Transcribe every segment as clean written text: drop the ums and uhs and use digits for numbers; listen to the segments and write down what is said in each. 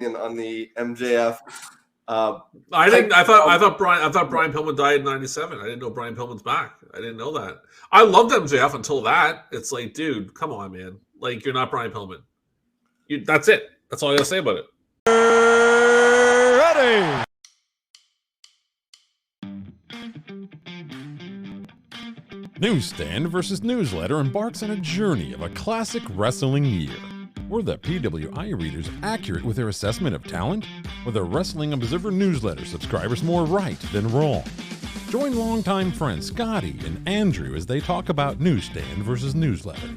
on the MJF. I didn't. I thought Brian Pillman died in '97. I didn't know Brian Pillman's back. I didn't know that. I loved MJF until that. It's like, dude, come on, man. Like, you're not Brian Pillman. That's it. That's all I gotta say about it. Ready. Newsstand versus Newsletter embarks on a journey of a classic wrestling year. Were the PWI readers accurate with their assessment of talent? Were the Wrestling Observer newsletter subscribers more right than wrong? Join longtime friends Scotty and Andrew as they talk about Newsstand versus Newsletter.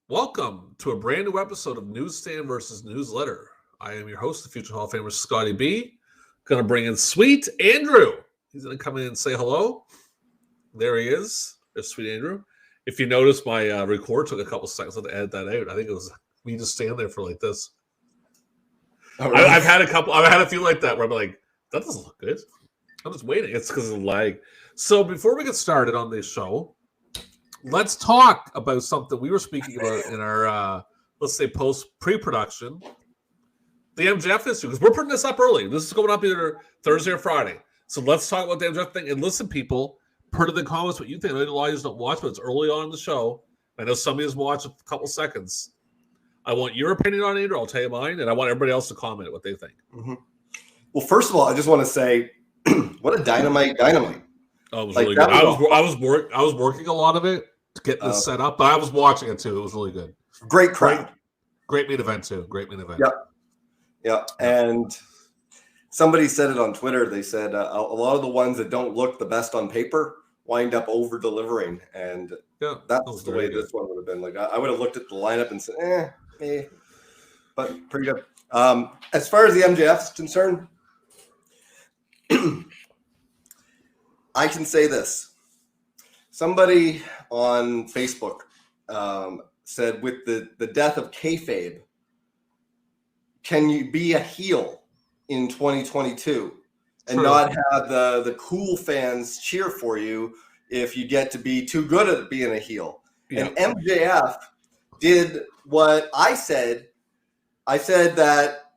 Welcome to a brand new episode of Newsstand versus Newsletter. I am your host, the future Hall of Famer Scotty B. Going to bring in Sweet Andrew. He's going to come in and say hello. There he is. There's Sweet Andrew. If you notice, my record took a couple seconds to edit that out. I think it was me just stand there for like this. Oh, really? I've had a few like that where I'm like, that doesn't look good. I'm just waiting. It's because of the lag. So before we get started on this show, let's talk about something we were speaking about in our, let's say, pre-production. The MJF issue, because we're putting this up early. This is going up either Thursday or Friday. So let's talk about the MJF thing. And listen, people, put in the comments what you think. I know a lot of you don't watch, but it's early on in the show. I know somebody has watched a couple seconds. I want your opinion on it, or I'll tell you mine, and I want everybody else to comment what they think. Mm-hmm. Well, first of all, I just want to say, what a dynamite. Oh, it was really good. I was working a lot of it to get this set up, but I was watching it too. It was really good. Great crowd. Great main event too. Great main event. Yeah. And somebody said it on Twitter. They said a lot of the ones that don't look the best on paper wind up over delivering. And that's the way this one would have been. Like, I would have looked at the lineup and said, but pretty good. As far as the MJF is concerned, I can say this. Somebody on Facebook said, with the death of kayfabe, can you be a heel in 2022 and not have the cool fans cheer for you if you get to be too good at being a heel? Yeah. And MJF did what I said. I said that,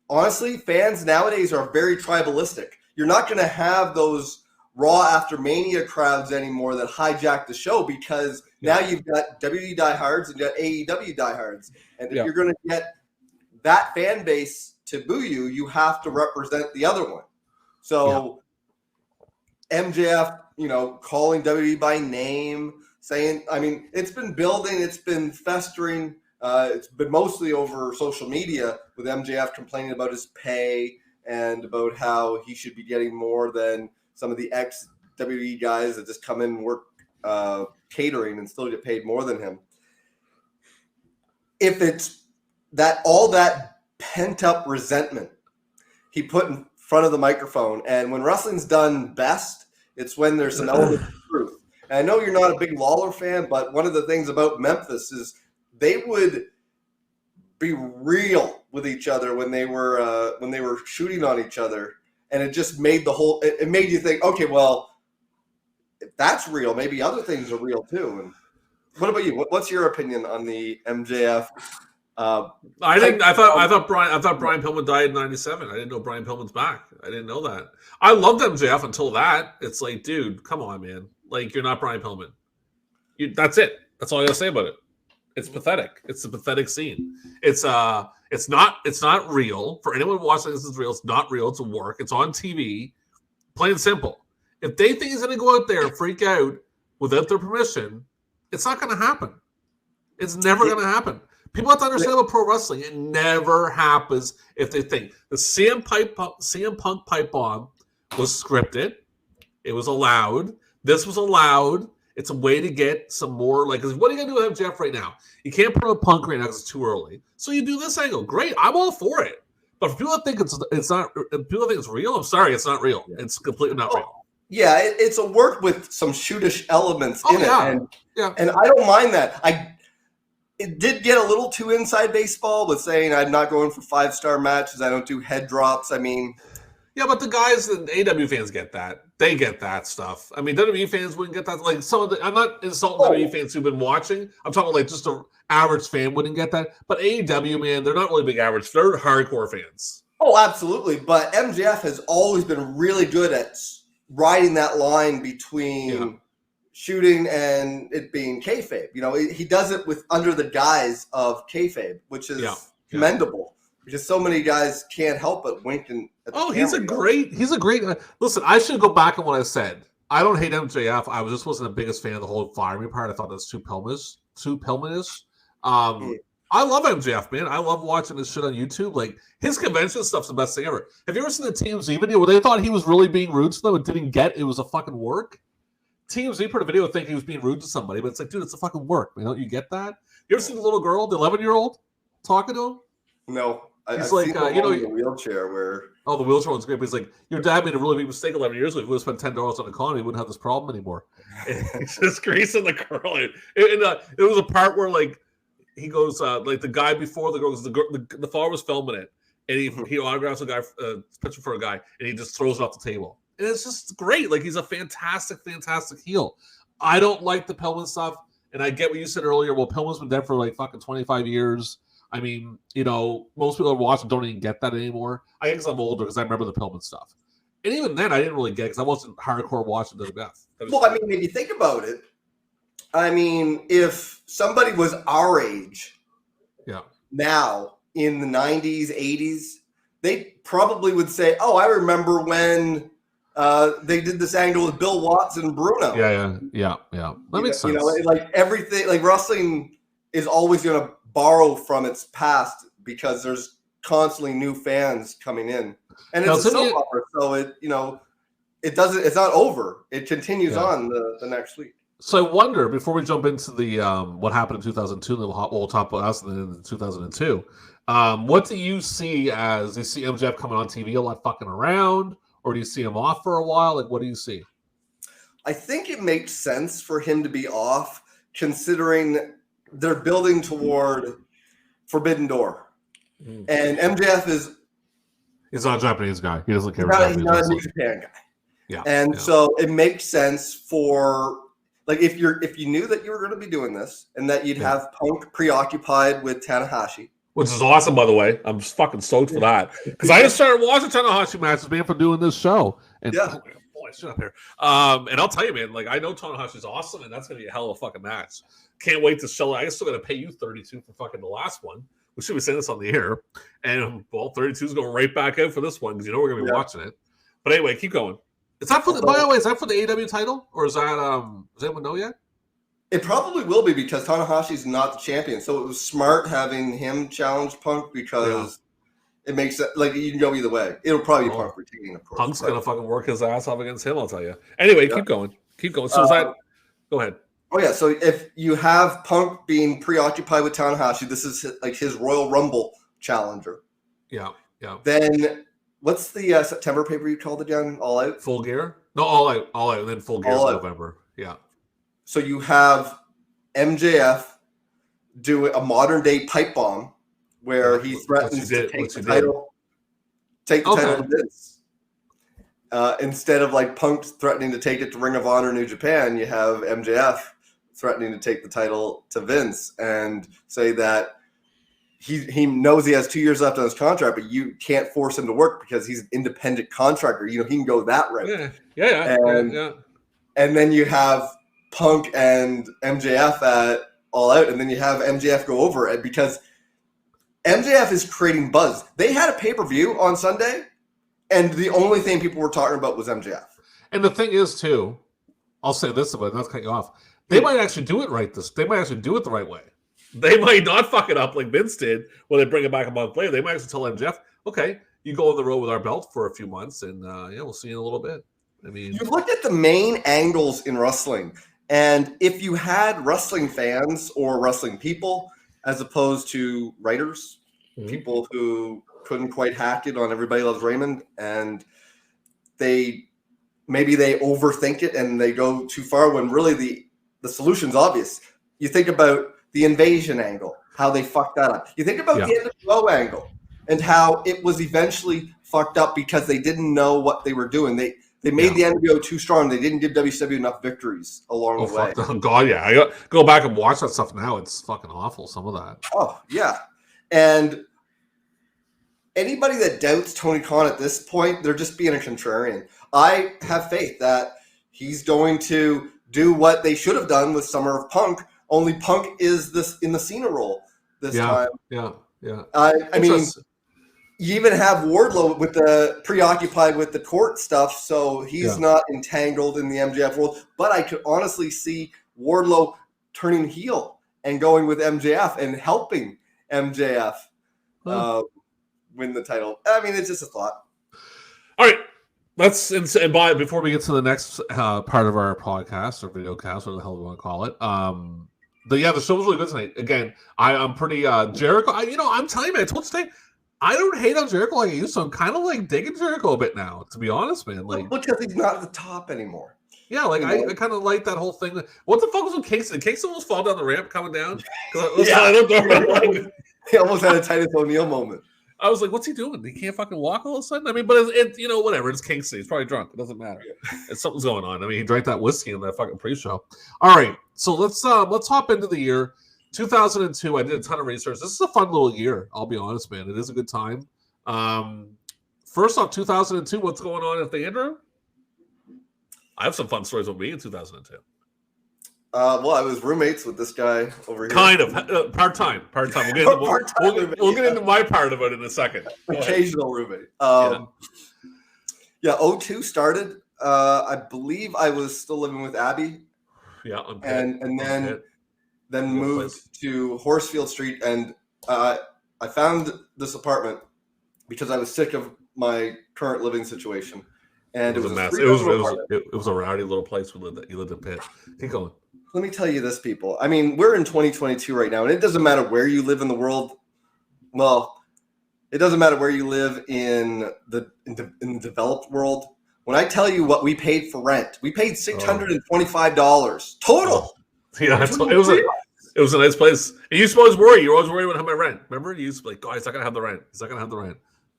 honestly, fans nowadays are very tribalistic. You're not going to have those Raw after Mania crowds anymore that hijack the show, because now you've got WWE diehards and you've got AEW diehards. And if you're going to get that fan base to boo you, you have to represent the other one. So MJF, calling WWE by name, saying, I mean, it's been building, it's been festering. It's been mostly over social media, with MJF complaining about his pay and about how he should be getting more than some of the ex-WWE guys that just come in and work catering and still get paid more than him. If it's all that pent-up resentment he put in front of the microphone, and when wrestling's done best, it's when there's some element of truth. And I know you're not a big Lawler fan, but one of the things about Memphis is they would be real with each other when they were shooting on each other, and it just made it made you think, okay, well, if that's real, maybe other things are real too. And what about you? What's your opinion on the MJF? I thought Brian Pillman died in '97. I didn't know Brian Pillman's back. I didn't know that. I loved MJF until that. It's like, dude, come on, man. Like, you're not Brian Pillman. That's it. That's all I gotta say about it. It's pathetic. It's a pathetic scene. It's not real. For anyone watching this is real. It's not real. It's a work. It's on TV. Plain and simple. If they think he's gonna go out there and freak out without their permission, it's not gonna happen. It's never gonna happen. People have to understand about pro wrestling. It never happens if they think. The CM Punk pipe bomb was scripted. It was allowed. This was allowed. It's a way to get some more, like, what are you going to do with MJF right now? You can't put a Punk right now because it's too early. So you do this angle. Great. I'm all for it. But if people think it's not, if people think it's real, I'm sorry, it's not real. Yeah. It's completely not real. Yeah, it's a work with some shoottish elements in it. And I don't mind that. it did get a little too inside baseball with saying I'm not going for 5-star matches. I don't do head drops. I mean, Yeah, but the guys, the AW fans get that. They get that stuff. I mean, WWE fans wouldn't get that. Like some of the, I'm not insulting WWE fans who've been watching. I'm talking like just an average fan wouldn't get that. But AEW, man, they're not really big average. They're hardcore fans. Oh, absolutely. But MJF has always been really good at riding that line between shooting and it being kayfabe. You know, he does it with under the guise of kayfabe, which is commendable because so many guys can't help but winking at the camera. He's a great listen, I should go back on what I said. I don't hate MJF. I wasn't the biggest fan of the whole fire me part. I thought that's too Pillman-ish. I love MJF, man. I love watching this shit on YouTube. Like, his convention stuff's the best thing ever. Have you ever seen the TMZ video where they thought he was really being rude to them and didn't get it was a fucking work? TMZ put a video thinking he was being rude to somebody, but it's like, dude, it's a fucking work. You know, you get that? You ever seen the little girl, the 11-year-old, talking to him? No. He's I've like, seen the wheelchair where... Oh, the wheelchair one's great. But he's like, your dad made a really big mistake 11 years ago. If he would have spent $10 on a con, he wouldn't have this problem anymore. He's just greasing the girl. And it was a part where, like, he goes, like, the guy before the girl, the father was filming it, and he autographs a guy, picture for a guy, and he just throws it off the table. And it's just great. Like, he's a fantastic, fantastic heel. I don't like the Pillman stuff, and I get what you said earlier. Well, Pillman's been dead for, like, fucking 25 years. I mean, you know, most people that watch don't even get that anymore. I guess I'm older because I remember the Pillman stuff. And even then, I didn't really get it because I wasn't hardcore watching WWF. Well, I mean, if you think about it, I mean, if somebody was our age now in the 90s, 80s, they probably would say, oh, I remember when they did this angle with Bill Watts and Bruno. Yeah. That makes sense. You know, like everything, like wrestling is always going to borrow from its past because there's constantly new fans coming in. And it's a soap opera, so it's not over. It continues on the next week. So I wonder, before we jump into the what happened in 2002, then we'll talk about us in 2002. What do you see as? Do you see MJF coming on TV a lot, fucking around, or do you see him off for a while? Like, what do you see? I think it makes sense for him to be off, considering they're building toward Forbidden Door, and MJF he's not a Japanese guy. He doesn't care. He's not a New Japan guy. So it makes sense for. Like if you knew that you were going to be doing this and that you'd have Punk preoccupied with Tanahashi, which is awesome, by the way. I'm just fucking stoked for that because I just started watching Tanahashi matches, man, for doing this show. And boy, shut up here. And I'll tell you, man, like I know Tanahashi's awesome, and that's going to be a hell of a fucking match. Can't wait to sell it. I still got to pay you $32 for fucking the last one. We should be saying this on the air, and well, 32 is going right back out for this one because you know we're going to be watching it. But anyway, keep going. Is that for the? By the way, is that for the AW title, or is that does anyone know yet? It probably will be because Tanahashi's not the champion, so it was smart having him challenge Punk because it makes it like you can go either way. It'll probably be Punk retaining, of course. Punk's gonna fucking work his ass off against him, I'll tell you. Anyway, keep going. So is that? Go ahead. Oh yeah, so if you have Punk being preoccupied with Tanahashi, this is like his Royal Rumble challenger. Yeah. Then. What's the September pay-per-view called again? All Out? Full Gear? No, All Out, and then Full Gear in November. Yeah. So you have MJF do a modern-day pipe bomb where he threatens to take the title to Vince. Instead of like Punk threatening to take it to Ring of Honor New Japan, you have MJF threatening to take the title to Vince and say that he knows he has 2 years left on his contract, but you can't force him to work because he's an independent contractor. You know, he can go that route. Yeah. And then you have Punk and MJF at All Out, and then you have MJF go over it because MJF is creating buzz. They had a pay-per-view on Sunday, and the only thing people were talking about was MJF. And the thing is, too, I'll say this about not to cut you off. They might actually do it right. They might actually do it the right way. They might not fuck it up like Vince did when they bring it back a month later. They might actually tell MJF, okay, you go on the road with our belt for a few months, and we'll see you in a little bit. I mean, you look at the main angles in wrestling, and if you had wrestling fans or wrestling people, as opposed to writers, people who couldn't quite hack it on Everybody Loves Raymond, and they overthink it and they go too far when really the solution's obvious. You think about the invasion angle, how they fucked that up. You think about the NWO angle and how it was eventually fucked up because they didn't know what they were doing. They made the NWO too strong. They didn't give WCW enough victories along the way. Oh, God, yeah. I go back and watch that stuff now. It's fucking awful, some of that. Oh, yeah. And anybody that doubts Tony Khan at this point, they're just being a contrarian. I have faith that he's going to do what they should have done with Summer of Punk, only Punk is this in the Cena role this time. Yeah. I mean, you even have Wardlow with the preoccupied with the court stuff, so he's not entangled in the MJF world. But I could honestly see Wardlow turning heel and going with MJF and helping MJF win the title. I mean, it's just a thought. All right. Before we get to the next part of our podcast or video cast, whatever the hell we want to call it. The show was really good tonight. Again, I'm pretty Jericho. I'm telling you, man, I told you today, I don't hate on Jericho like I used to. I'm kind of like digging Jericho a bit now, to be honest, man. Like, because he's not at the top anymore. Yeah, like I kind of like that whole thing. What the fuck was with Kingston? Did Kingston almost fall down the ramp coming down? He almost had a Titus O'Neil moment. I was like, what's he doing? He can't fucking walk all of a sudden? I mean, but it whatever. It's Kingston. He's probably drunk. It doesn't matter. Something's going on. I mean, he drank that whiskey in that fucking pre-show. All right, so let's hop into the year 2002. I did a ton of research. This is a fun little year. I'll be honest, man. It is a good time. First off, 2002. What's going on at the Andrew? I have some fun stories with me in 2002. Well, I was roommates with this guy over here. Kind of part-time. We'll get into my part of it in a second. Occasional roommate. 02 started. I believe I was still living with Abby. Yeah, and then moved to Horsfield Street, and I found this apartment because I was sick of my current living situation. And it was a mess. It was a rowdy little place you lived in Pitt. Keep going. Let me tell you this, people. I mean, we're in 2022 right now, and it doesn't matter where you live in the world. Well, it doesn't matter where you live in the developed world. When I tell you what we paid for rent, we paid $625 total. Yeah, it was a nice place. And you used to always worry. You were always worried about how my rent. Remember? You used to be like, oh, he's not gonna have the rent. He's not gonna have the rent.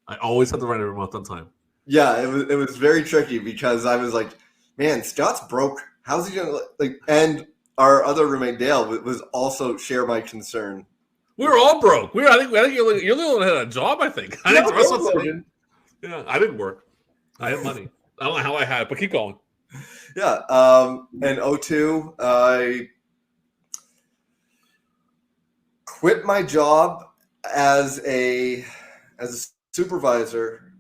I always had the rent every month on time. Yeah, it was very tricky because I was like, man, Scott's broke. How's he gonna like? And our other roommate Dale was also share my concern. We were all broke. I think you're the only one that had a job. I think the rest of us didn't. Yeah, I didn't work. I had money. I don't know how I had it, but keep going. Yeah. And 02, I quit my job as a supervisor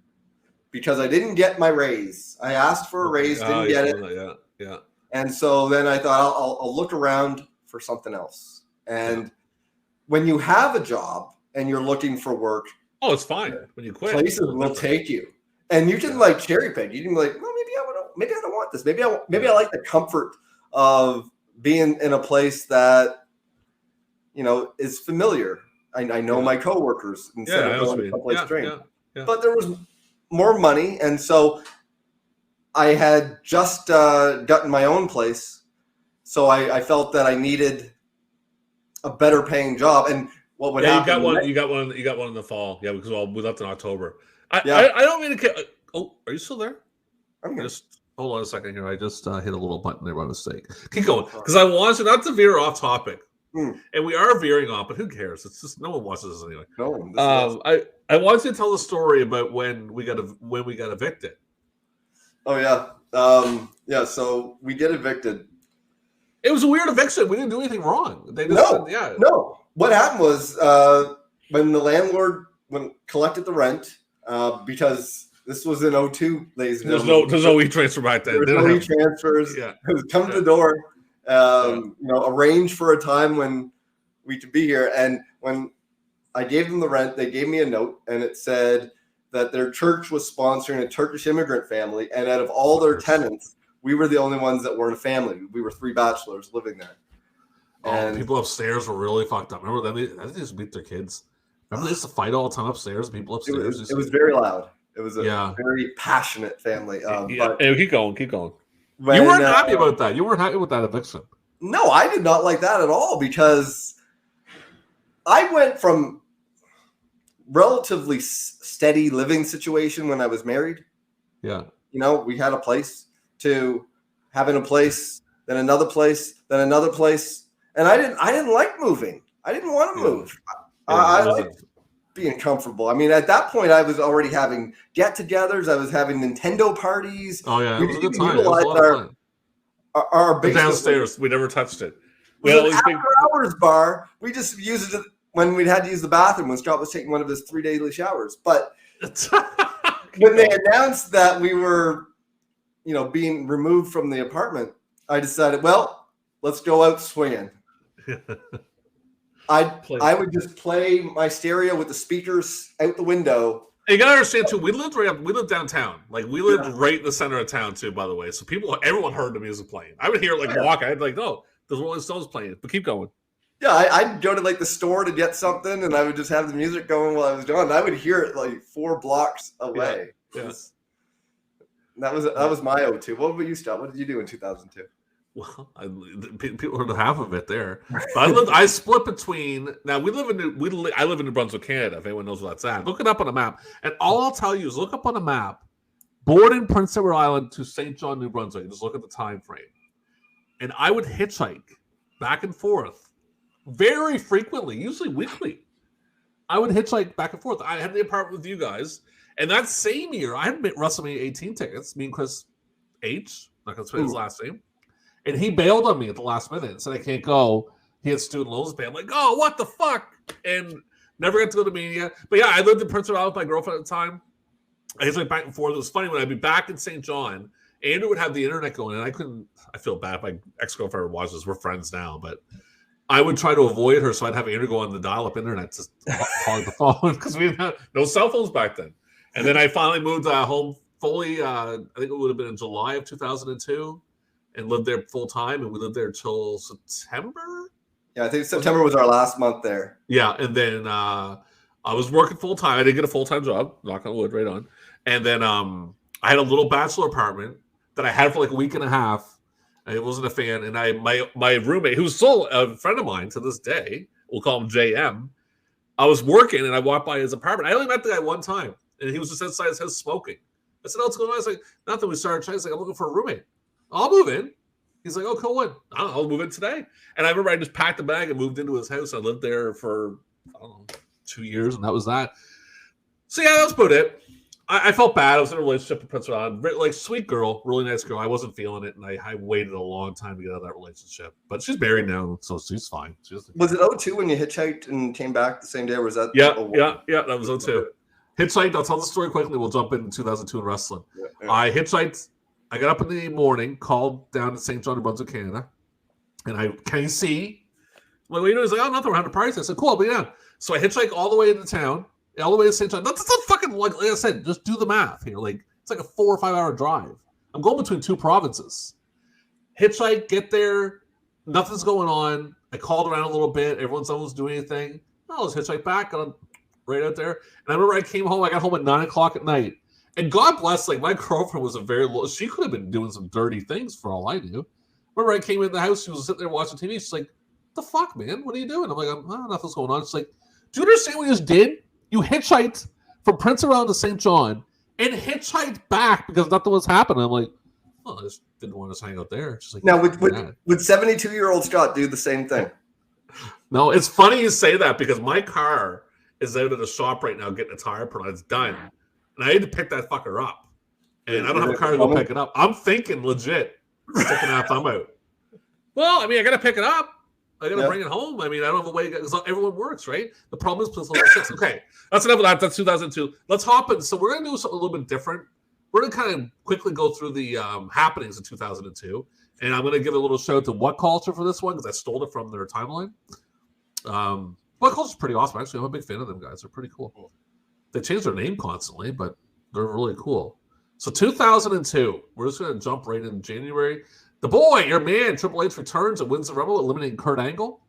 because I didn't get my raise. I asked for a raise, didn't get it. Yeah. And so then I thought I'll look around for something else. And when you have a job and you're looking for work, it's fine when you quit. Places will take you, and you can like cherry pick. You can be like, well, maybe I don't want this. Maybe I like the comfort of being in a place that is familiar. I know my coworkers instead of going someplace strange. But there was more money, and so I had just gotten my own place, so I felt that I needed a better paying job. And what would happen? You got one in the fall. Yeah, because we left in October. I don't mean to. Oh, are you still there? Just hold on a second here. I just hit a little button there by mistake. Keep going, because I want you not to veer off topic. And we are veering off, but who cares? It's just no one watches this anyway. No one. I want you to tell the story about when we got evicted. Oh yeah. So we get evicted. It was a weird eviction. We didn't do anything wrong. No. What happened was when the landlord collected the rent, because this was in 02, ladies and gentlemen. There's no e-transfer back then. There's no e-transfers. Yeah. It was come to the door. Arrange for a time when we could be here. And when I gave them the rent, they gave me a note, and it said that their church was sponsoring a Turkish immigrant family, and out of all their tenants, we were the only ones that weren't a family. We were 3 bachelors living there. And people upstairs were really fucked up. Remember, they just beat their kids. Remember, they used to fight all the time upstairs. People upstairs. It was very loud. It was a very passionate family. But keep going. You weren't happy about that. You weren't happy with that eviction. No, I did not like that at all, because I went from relatively steady living situation when I was married. Yeah. You know, we had a place to having a place, then another place, then another place. And I didn't like moving. I didn't want to move. I liked being comfortable. I mean, at that point, I was already having get-togethers. I was having Nintendo parties. Oh yeah, We it was a good didn't time. It was utilize a lot of fun. our basement Downstairs, we never touched it. We had an after-hours bar. We just used it when we'd had to use the bathroom when Scott was taking one of his 3 daily showers. But when they announced that we were, you know, being removed from the apartment, I decided, well, let's go out swinging. I would just play my stereo with the speakers out the window. You gotta understand too. We lived downtown. Like we lived right in the center of town too. By the way, so everyone heard the music playing. I would hear it like walk. I'd be like, no, there's Rolling Stones playing. But keep going. Yeah, I'd go to like the store to get something, and I would just have the music going while I was gone. I would hear it like 4 blocks away. Yeah. That was my O2. What about you, Scott? What did you do in 2002? Well, people heard half of it there. But I split between. Now I live in New Brunswick, Canada. If anyone knows where that's at, look it up on a map. And all I'll tell you is look up on a map, born in Prince Edward Island to St. John, New Brunswick. And just look at the time frame. And I would hitchhike back and forth very frequently, usually weekly. I would hitchhike back and forth. I had the apartment with you guys, and that same year I had WrestleMania 18 tickets. Me and Chris H. Not gonna say his last name. And he bailed on me at the last minute and said, I can't go. He had student loans to pay. I'm like, oh, what the fuck? And never got to go to Mania. But yeah, I lived in Prince Edward Island with my girlfriend at the time. I was like back and forth. It was funny when I'd be back in St. John, Andrew would have the internet going, and I feel bad if my ex-girlfriend watches this. We're friends now, but I would try to avoid her, so I'd have Andrew go on the dial-up internet to hog the phone because we didn't have no cell phones back then. And then I finally moved home fully, I think it would have been in July of 2002. And lived there full time, and we lived there till September. Yeah, I think September was our last month there. Yeah, and then I was working full time. I didn't get a full time job. Knock on wood, right on. And then I had a little bachelor apartment that I had for like a week and a half. I wasn't a fan, and my roommate, who's still a friend of mine to this day, we'll call him JM. I was working, and I walked by his apartment. I only met the guy one time, and he was just outside his house smoking. I said, "Oh, what's going on?" I was like, "Nothing." We started chatting. I was like, "I'm looking for a roommate." I'll move in. He's like, oh, cool one. I'll move in today. And I remember I just packed a bag and moved into his house. I lived there for, 2 years, and that was that. So, yeah, that's about it. I felt bad. I was in a relationship with Prince Edward Island. Like, sweet girl, really nice girl. I wasn't feeling it, and I waited a long time to get out of that relationship. But she's married now, so she's fine. Was it 02 when you hitchhiked and came back the same day, or was that? Yeah, that was 02. Hitchhiked, I'll tell the story quickly. We'll jump into 2002 in wrestling. Yeah. I hitchhiked. I got up in the morning, called down to St. John, New Brunswick, Canada, and can you see? I'm like, what are you doing? He's like, oh, nothing, we're having a party. I said, cool, I'll be down. So I hitchhiked all the way into town, all the way to St. John. That's a fucking, like I said, just do the math here. Like, it's like a 4 or 5 hour drive. I'm going between 2 provinces. Hitchhike, get there, nothing's going on. I called around a little bit. Everyone's almost doing anything. I'll just hitchhike back, got right out there. And I remember I came home, I got home at 9 o'clock at night. And God bless, like, my girlfriend was she could have been doing some dirty things for all I knew. Remember, I came in the house, she was sitting there watching TV. She's like, the fuck, man? What are you doing? I'm like, nothing's going on. She's like, do you understand what you just did? You hitchhiked from Prince Edward Island to St. John and hitchhiked back because nothing was happening. I'm like, I just didn't want us to hang out there. She's like, now, would 72-year-old Scott do the same thing? No, it's funny you say that because my car is out at a shop right now getting a tire put on. It's done. And I had to pick that fucker up. And I don't have a car to go pick it up. I'm thinking legit sticking that thumb out. Well, I mean, I got to pick it up. I got to bring it home. I mean, I don't have a way because everyone works, right? The problem is plus level 6. Okay, that's enough of that. That's 2002. Let's hop in. So we're going to do something a little bit different. We're going to kind of quickly go through the happenings in 2002. And I'm going to give a little shout out to What Culture for this one because I stole it from their timeline. What Culture is pretty awesome. Actually, I'm a big fan of them guys. They're pretty cool. They change their name constantly, but they're really cool. So 2002, we're just going to jump right in January. The boy, your man, Triple H returns and wins the Rumble, eliminating Kurt Angle.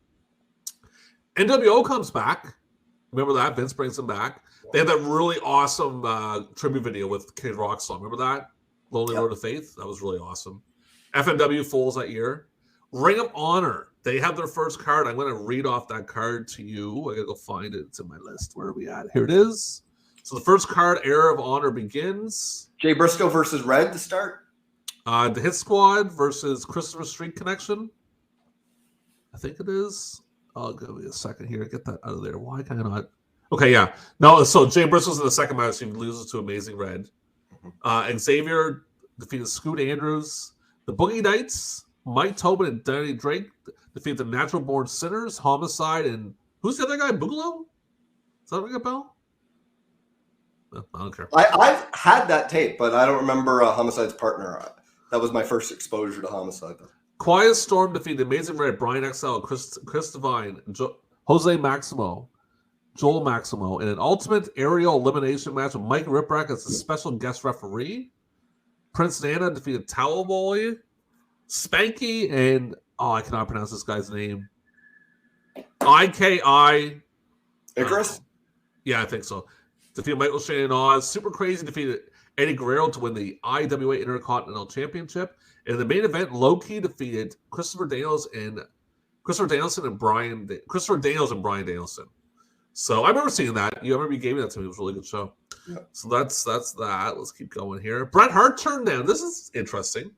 NWO comes back. Remember that? Vince brings him back. They had that really awesome tribute video with Kid Rock song. Remember that? Lonely Road to Faith? That was really awesome. FMW falls that year. Ring of Honor. They have their first card. I'm going to read off that card to you. I got to go find it. It's in my list. Where are we at? Here it is. So the first card, Era of Honor, begins. Jay Briscoe versus Red to start. The Hit Squad versus Christopher Street Connection. I think it is. Oh, give me a second here. Get that out of there. Why can I not? Okay, yeah. No, so Jay Briscoe's in the second match. He loses to Amazing Red. Xavier defeated Scoot Andrews. The Boogie Knights, Mike Tobin and Danny Drake defeated the Natural Born Sinners, Homicide, and who's the other guy? Boogaloo? Does that ring a bell? No, I don't care. I've had that tape, but I don't remember Homicide's partner. That was my first exposure to Homicide, though. Quiet Storm defeated Amazing Red, Brian XL, Chris Devine, Jose Maximo, Joel Maximo, in an ultimate aerial elimination match with Mike Riprack as a special guest referee. Prince Nana defeated Towel Boy, Spanky, and I cannot pronounce this guy's name. IKI. Icarus? Yeah, I think so. Defeated Michael Shane and Oz. Super Crazy defeated Eddie Guerrero to win the IWA Intercontinental Championship. In the main event, Low-Key defeated Christopher Daniels and Brian Danielson. So I remember seeing that. You remember you gave me that to me. It was a really good show. Yeah. So that's that. Let's keep going here. Bret Hart turned down. This is interesting.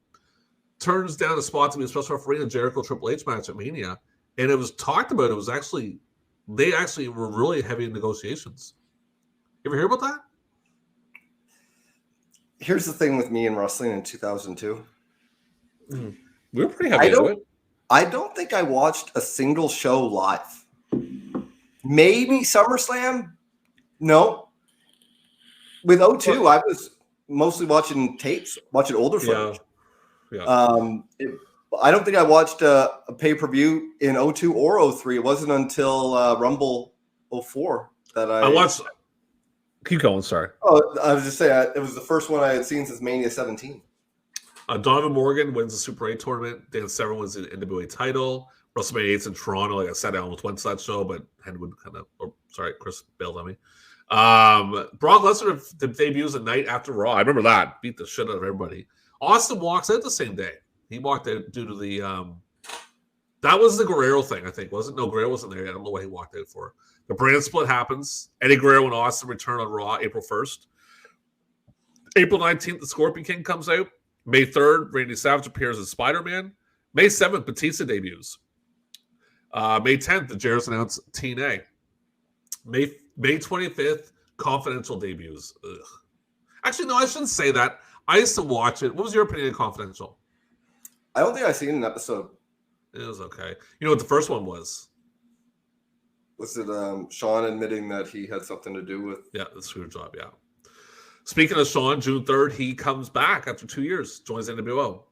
Turns down a spot to be a special referee in the Jericho Triple H match at Mania, and it was talked about. It was they actually were really heavy in negotiations. You ever hear about that? Here's the thing with me in wrestling in 2002. We were pretty heavy into it. I don't think I watched a single show live. Maybe SummerSlam? No. With 02, I was mostly watching tapes, watching older footage. Yeah. I don't think I watched a pay-per-view in 02 or 03. It wasn't until Rumble 04 that I watched. Keep going, sorry. Oh, I was just saying, it was the first one I had seen since Mania 17. Donovan Morgan wins the Super 8 tournament. Dan Severn wins the NWA title. WrestleMania 8's in Toronto. Like I said, I almost went to that show, but Chris bailed on me. Brock Lesnar debuts the night after Raw. I remember that. Beat the shit out of everybody. Austin walks out the same day. He walked out due to the that was the Guerrero thing, I think, wasn't? No, Guerrero wasn't there. I don't know what he walked out for. The brand split happens. Eddie Guerrero and Austin return on Raw April 1st. April 19th, the Scorpion King comes out. May 3rd, Randy Savage appears as Spider-Man. May 7th, Batista debuts. May 10th, the Jarrett's announced TNA. May 25th, Confidential debuts. Ugh. Actually, no, I shouldn't say that. I used to watch it. What was your opinion of Confidential? I don't think I've seen an episode. It was okay. You know what the first one was? Was it Sean admitting that he had something to do with? Yeah, the screw job, yeah. Speaking of Sean, June 3rd, he comes back after 2 years, joins NWO.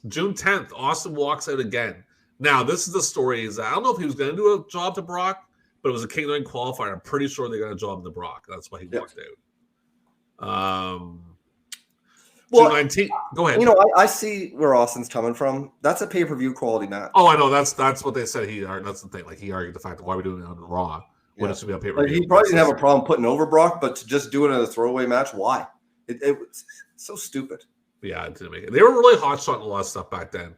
June 10th, Austin walks out again. Now, this is the story. I don't know if he was going to do a job to Brock, but it was a King of the Ring qualifier. I'm pretty sure they got a job to Brock. That's why he walked out. June 19th. Go ahead. You know, I see where Austin's coming from. That's a pay-per-view quality match. Oh, I know. That's what they said. That's the thing. Like, he argued the fact that why are we doing it on Raw when it should be on pay-per-view. Like, he probably didn't have a problem putting over Brock, but to just do it in a throwaway match, why? It was so stupid. Yeah, it didn't make it. They were really hot shotting a lot of stuff back then.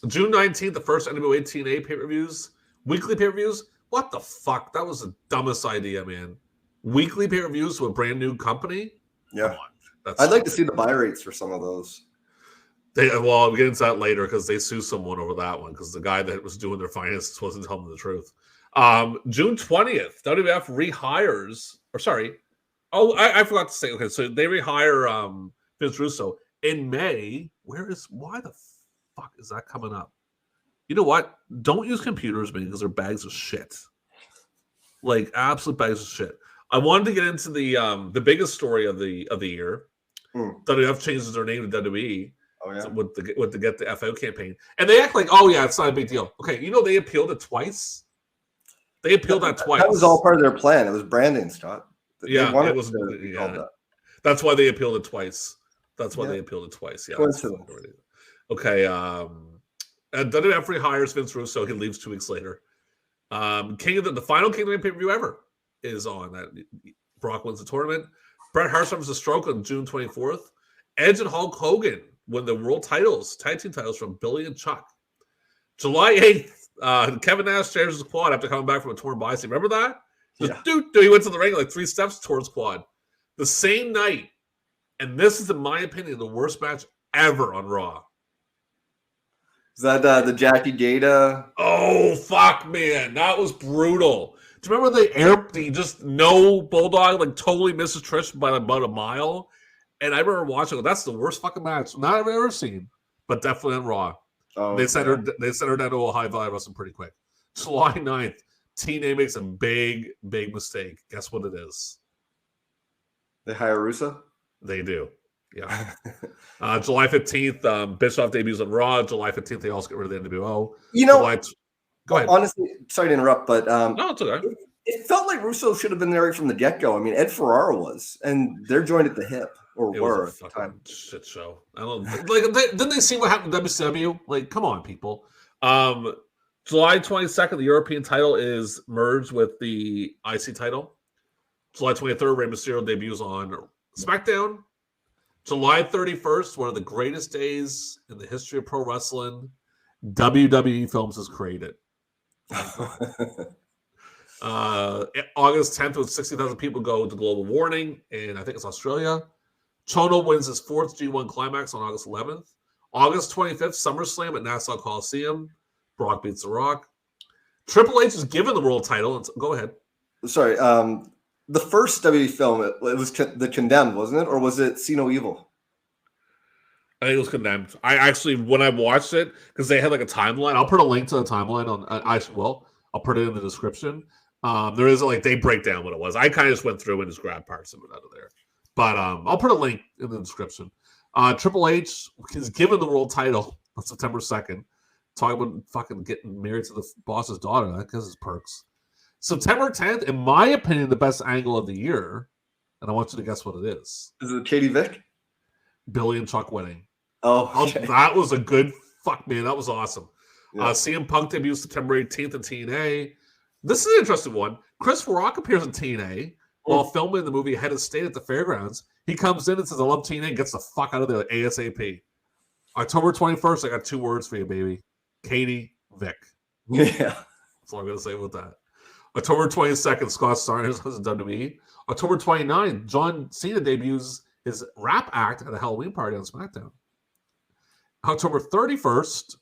June 19th, the first NWA TNA pay-per-views. Weekly pay-per-views. What the fuck? That was the dumbest idea, man. Weekly pay-per-views to a brand new company? Yeah. I'd like to see the buy rates for some of those. I'll get into that later because they sued someone over that one because the guy that was doing their finances wasn't telling them the truth. June 20th, WWF rehires, I forgot to say, okay, so they rehire Vince Russo in May. Why the fuck is that coming up? You know what? Don't use computers, man, because they're bags of shit. Like absolute bags of shit. I wanted to get into the biggest story of the year. WWF changes their name to WWE. Oh yeah. With the Get the FO campaign, and they act like, oh yeah, it's not a big deal. Okay, you know they appealed it twice. They appealed that twice. That was all part of their plan. It was branding, Scott. Yeah, it was. Yeah. That's why they appealed it twice. They appealed it twice. Yeah. Okay. And WWF rehires Vince Russo. He leaves 2 weeks later. The final King of the Ring pay-per-view ever is on. That Brock wins the tournament. Bret Hart suffers a stroke on June 24th. Edge and Hulk Hogan win the world titles, tag team titles from Billy and Chuck. July 8th, Kevin Nash shares his quad after coming back from a torn bicep. Remember that? Yeah. Dude, he went to the ring like 3 steps towards quad. The same night, and this is, in my opinion, the worst match ever on Raw. Is that the Jackie Gata? Oh, fuck, man. That was brutal. Do you remember the just no Bulldog, like totally misses Trish by about a mile? And I remember watching it. That's the worst fucking match not I've ever seen, but definitely on Raw. Oh, They sent her down to a high value wrestling pretty quick. July 9th, TNA makes a big mistake. Guess what it is? They hire Russo? They do. Yeah. July 15th, Bischoff debuts on Raw. July 15th, they also get rid of the NWO. You know, go ahead. Honestly, sorry to interrupt, but no, it's okay. It felt like Russo should have been there from the get-go. I mean, Ed Ferrara was, and they're joined at the hip, or it were was a at the time. shit show. I don't like. Didn't they see what happened to WCW? Like, come on, people. July 22nd, the European title is merged with the IC title. July 23rd, Rey Mysterio debuts on SmackDown. July 31st, one of the greatest days in the history of pro wrestling, WWE Films is created. August 10th, with 60,000 people go to global warning, and I think it's Australia. Chono wins his 4th G1 climax on August 11th. August 25th, SummerSlam at Nassau Coliseum. Brock beats The Rock. Triple H is given the world title. Go ahead. Sorry, the first WWE film, it was The Condemned, wasn't it? Or was it See No Evil? I think it was Condemned. I actually, when I watched it, because they had like a timeline, I'll put a link to the timeline on. I'll put it in the description. There is like they break down what it was. I kind of just went through and just grabbed parts of it out of there. But I'll put a link in the description. Triple H is given the world title on September 2nd. Talking about fucking getting married to the boss's daughter. That gives his perks. September 10th, in my opinion, the best angle of the year. And I want you to guess what it is. Is it Katie Vick? Billy and Chuck winning. Oh, okay. That was a good fuck, man. That was awesome. Yeah. CM Punk debuts September 18th in TNA. This is an interesting one. Chris Rock appears in TNA while filming the movie Head of State at the fairgrounds. He comes in and says, I love TNA, and gets the fuck out of there ASAP. October 21st, I got 2 words for you, baby. Katie Vick. Yeah. That's all I'm going to say about that. October 22nd, Scott Steiner has WWE. October 29th, John Cena debuts his rap act at a Halloween party on SmackDown. October 31st,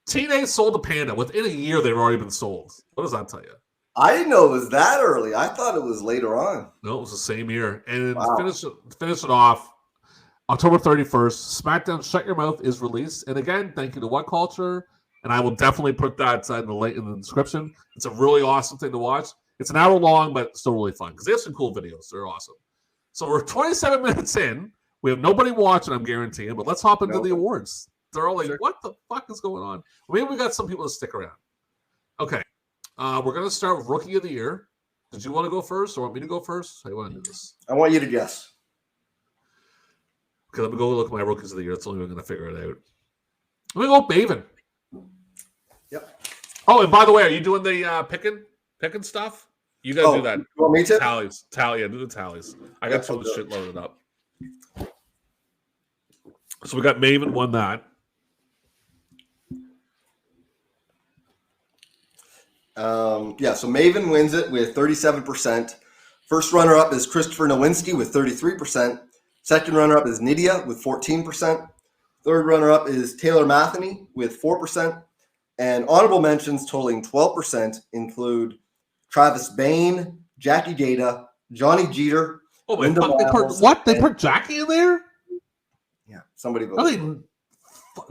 TNA sold a Panda. Within a year, they've already been sold. What does that tell you? I didn't know it was that early. I thought it was later on. No, it was the same year. And wow. finish it off, October 31st, SmackDown Shut Your Mouth is released. And again, thank you to What Culture. And I will definitely put that in the description. It's a really awesome thing to watch. It's an hour long, but still really fun because they have some cool videos. They're awesome. So we're 27 minutes in. We have nobody watching, I'm guaranteeing. But let's hop into the awards. They're all like, what the fuck is going on? Maybe we got some people to stick around. Okay. We're going to start with Rookie of the Year. Did you want to go first or want me to go first? How do you want to do this? I want you to guess. Okay, let me go look at my Rookies of the Year. That's the only way I'm going to figure it out. Let me go with Maven. Yep. Oh, and by the way, are you doing the picking stuff? You got to do that. You want me to? Tallies. Yeah, do the tallies. I got some of the shit loaded up. So we got Maven won that. So Maven wins it with 37%. First runner-up is Christopher Nowinski with 33%. Second runner-up is Nydia with 14%. Third runner-up is Taylor Matheny with 4%. And honorable mentions totaling 12% include Travis Bain, Jackie Gata, Johnny Jeter. Oh my fuck! They put Jackie in there? Yeah, somebody voted.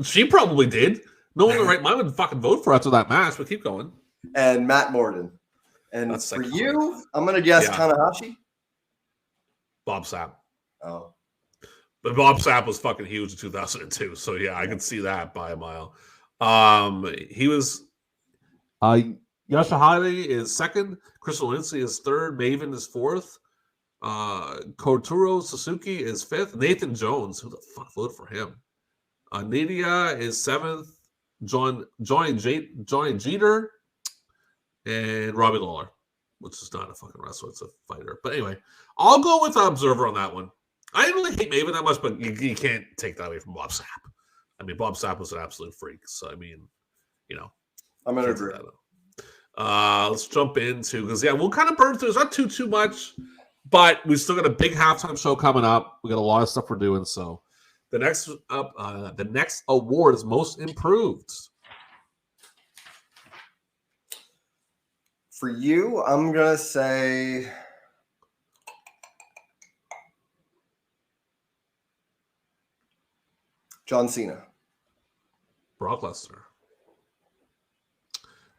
She probably did. No one in the right mind would fucking vote for after that match, but keep going. And Matt Morden. And that's for you, I'm going to guess Tanahashi. Bob Sapp. Oh. But Bob Sapp was fucking huge in 2002. So, yeah, I can see that by a mile. He was... Yoshihide is second. Crystal Lindsay is third. Maven is fourth. Kotaro Suzuki is fifth. Nathan Jones, who the fuck voted for him? Nydia is seventh. Johnny Jeter. And Robbie Lawler, which is not a fucking wrestler, it's a fighter. But anyway, I'll go with Observer on that one. I didn't really hate Maven that much, but you can't take that away from Bob Sapp. I mean, Bob Sapp was an absolute freak. So, I mean, you know. I'm gonna agree. Let's jump into, because we'll kind of burn through. It's not too much, but we still got a big halftime show coming up. We got a lot of stuff we're doing. So the next award is most improved. For you, I'm gonna say John Cena. Brock Lesnar.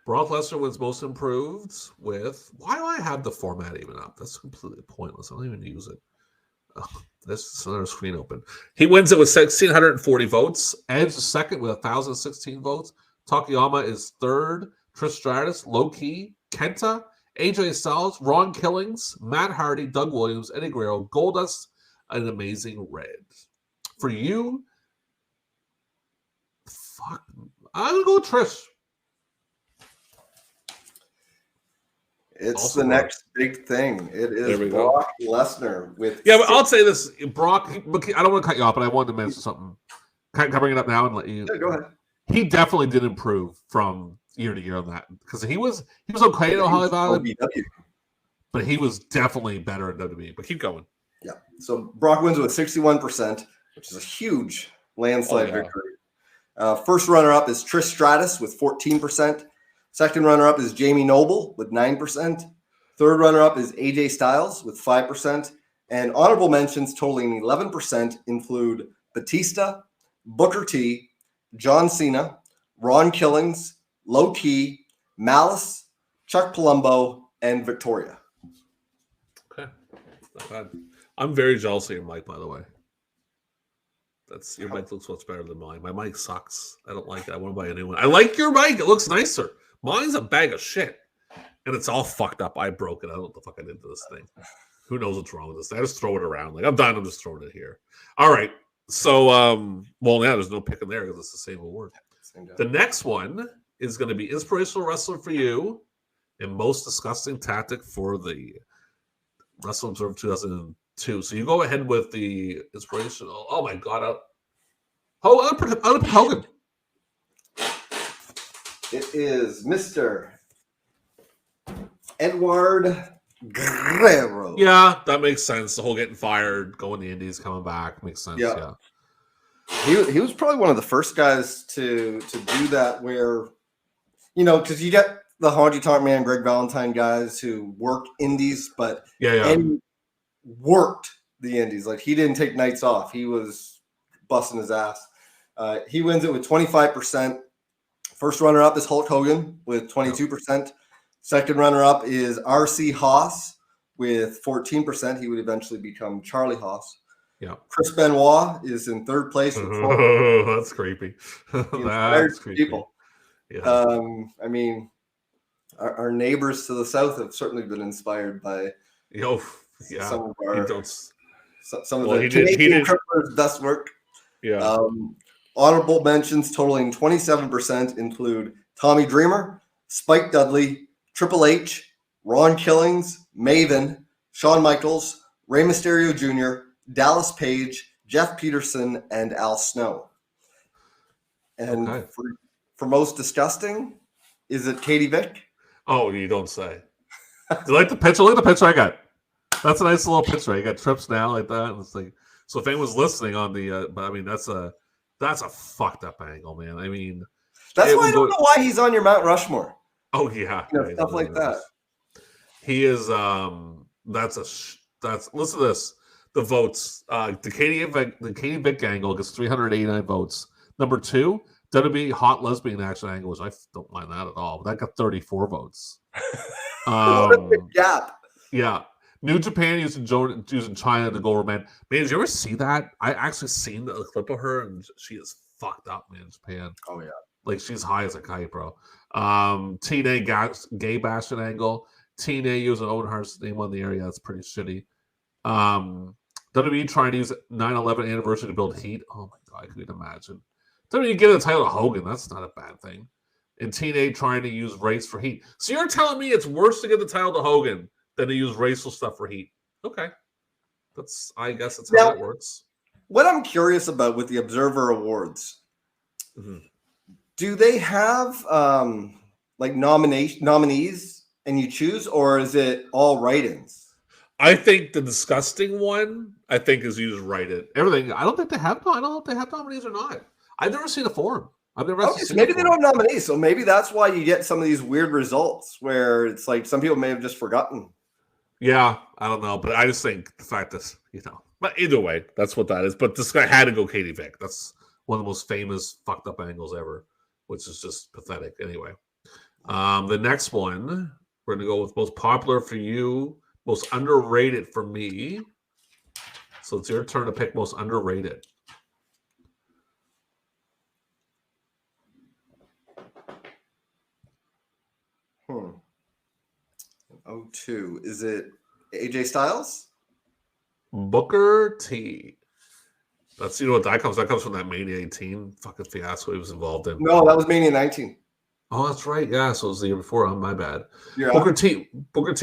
Brock Lesnar wins most improved with... Why do I have the format even up? That's completely pointless. I don't even use it. There's another screen open. He wins it with 1,640 votes. Edge is second with 1,016 votes. Takayama is third. Trish Stratus, Low Key, Kenta, AJ Styles, Ron Killings, Matt Hardy, Doug Williams, Eddie Guerrero, Goldust, and Amazing Red. For you, I'm going to go with Trish. It's Also the next big thing. It is Brock Lesnar with. Yeah, but I'll say this: Brock. I don't want to cut you off, but I wanted to mention something. Can I bring it up now and let you? Yeah, go ahead. He definitely did improve from year to year on that, because he was okay in Ohio Valley, but he was definitely better at WWE. But keep going. Yeah. So Brock wins with 61%, which is a huge landslide victory. First runner-up is Trish Stratus with 14%. Second runner-up is Jamie Noble with 9%. Third runner-up is AJ Styles with 5%. And honorable mentions totaling 11% include Batista, Booker T, John Cena, Ron Killings, Low Key, Malice, Chuck Palumbo, and Victoria. Okay. Not bad. I'm very jealous of your mic, by the way. Your mic looks much better than mine. My mic sucks. I don't like it. I want to buy a new one. I like your mic. It looks nicer. Mine's a bag of shit. And it's all fucked up. I broke it. I don't know what the fuck I did to this thing. Who knows what's wrong with this thing? I just throw it around. Like, I'm done. I'm just throwing it here. All right. So, there's no picking there because it's the same award. The next one is going to be Inspirational Wrestler for you and Most Disgusting Tactic for the Wrestle Observer 2002. So you go ahead with the Inspirational. Oh, my God. I'll put Hogan. It is Mr. Edward Guerrero. Yeah, that makes sense. The whole getting fired, going to the Indies, coming back makes sense. Yeah. He was probably one of the first guys to do that, where, because you get the Honky Tonk Man, Greg Valentine guys who work indies, but and worked the indies. Like, he didn't take nights off. He was busting his ass. He wins it with 25%. First runner-up is Hulk Hogan with 22%. Second runner-up is R.C. Haas with 14%. He would eventually become Charlie Haas. Yeah. Chris Benoit is in third place with 12%. Oh, that's creepy. That's creepy. People. Yeah. I mean, our neighbors to the south have certainly been inspired by some of our some of the Canadian cripplers' best work. Yeah. Honorable mentions totaling 27% include Tommy Dreamer, Spike Dudley, Triple H, Ron Killings, Maven, Shawn Michaels, Rey Mysterio Jr., Dallas Page, Jeff Peterson, and Al Snow. And for most disgusting, is it Katie Vick? Oh, you don't say. Do you like the picture? Look at the picture I got. That's a nice little picture. You got trips now like that. And it's like, so if anyone's listening on the, but I mean, that's a fucked up angle, man. I mean, that's why I don't know why he's on your Mount Rushmore. Oh yeah, stuff like that. He is. That's listen to this. The votes. The Katie Vick angle gets 389 votes. Number 2, WWE Hot Lesbian Action angle, which I don't mind that at all. But that got 34 votes. What a big gap. Yeah. New Japan using China to go over, man. Man, did you ever see that? I actually seen the clip of her, and she is fucked up, man. Japan. Oh yeah. Like, she's high as a kite, bro. TNA gay bashing angle. TNA using Owen Hart's name on the area. That's pretty shitty. WWE trying to use 9/11 anniversary to build heat. Oh my god, I couldn't imagine. WWE giving the title to Hogan. That's not a bad thing. And TNA trying to use race for heat. So you're telling me it's worse to give the title to Hogan than to use racial stuff for heat? Okay, I guess that's how it works. What I'm curious about with the Observer Awards, Do they have like nominees and you choose, or is it all write-ins? I think the disgusting one, I think, is you just write it. Everything. I don't think they have. I don't know if they have nominees or not. I've never seen a form. I've never. Okay, so maybe they don't have nominees. So maybe that's why you get some of these weird results where it's like some people may have just forgotten. Yeah, I don't know, but I just think the fact that But either way, that's what that is. But this guy had to go Katie Vick. That's one of the most famous fucked up angles ever, which is just pathetic. Anyway, the next one we're gonna go with most popular for you. Most underrated for me. So it's your turn to pick most underrated. Oh, 02. Is it AJ Styles? Booker T. That's what that comes. That comes from that Mania 18 fucking fiasco he was involved in. No, that was Mania 19. Oh, that's right. Yeah, so it was the year before. Oh, my bad. Yeah. Booker T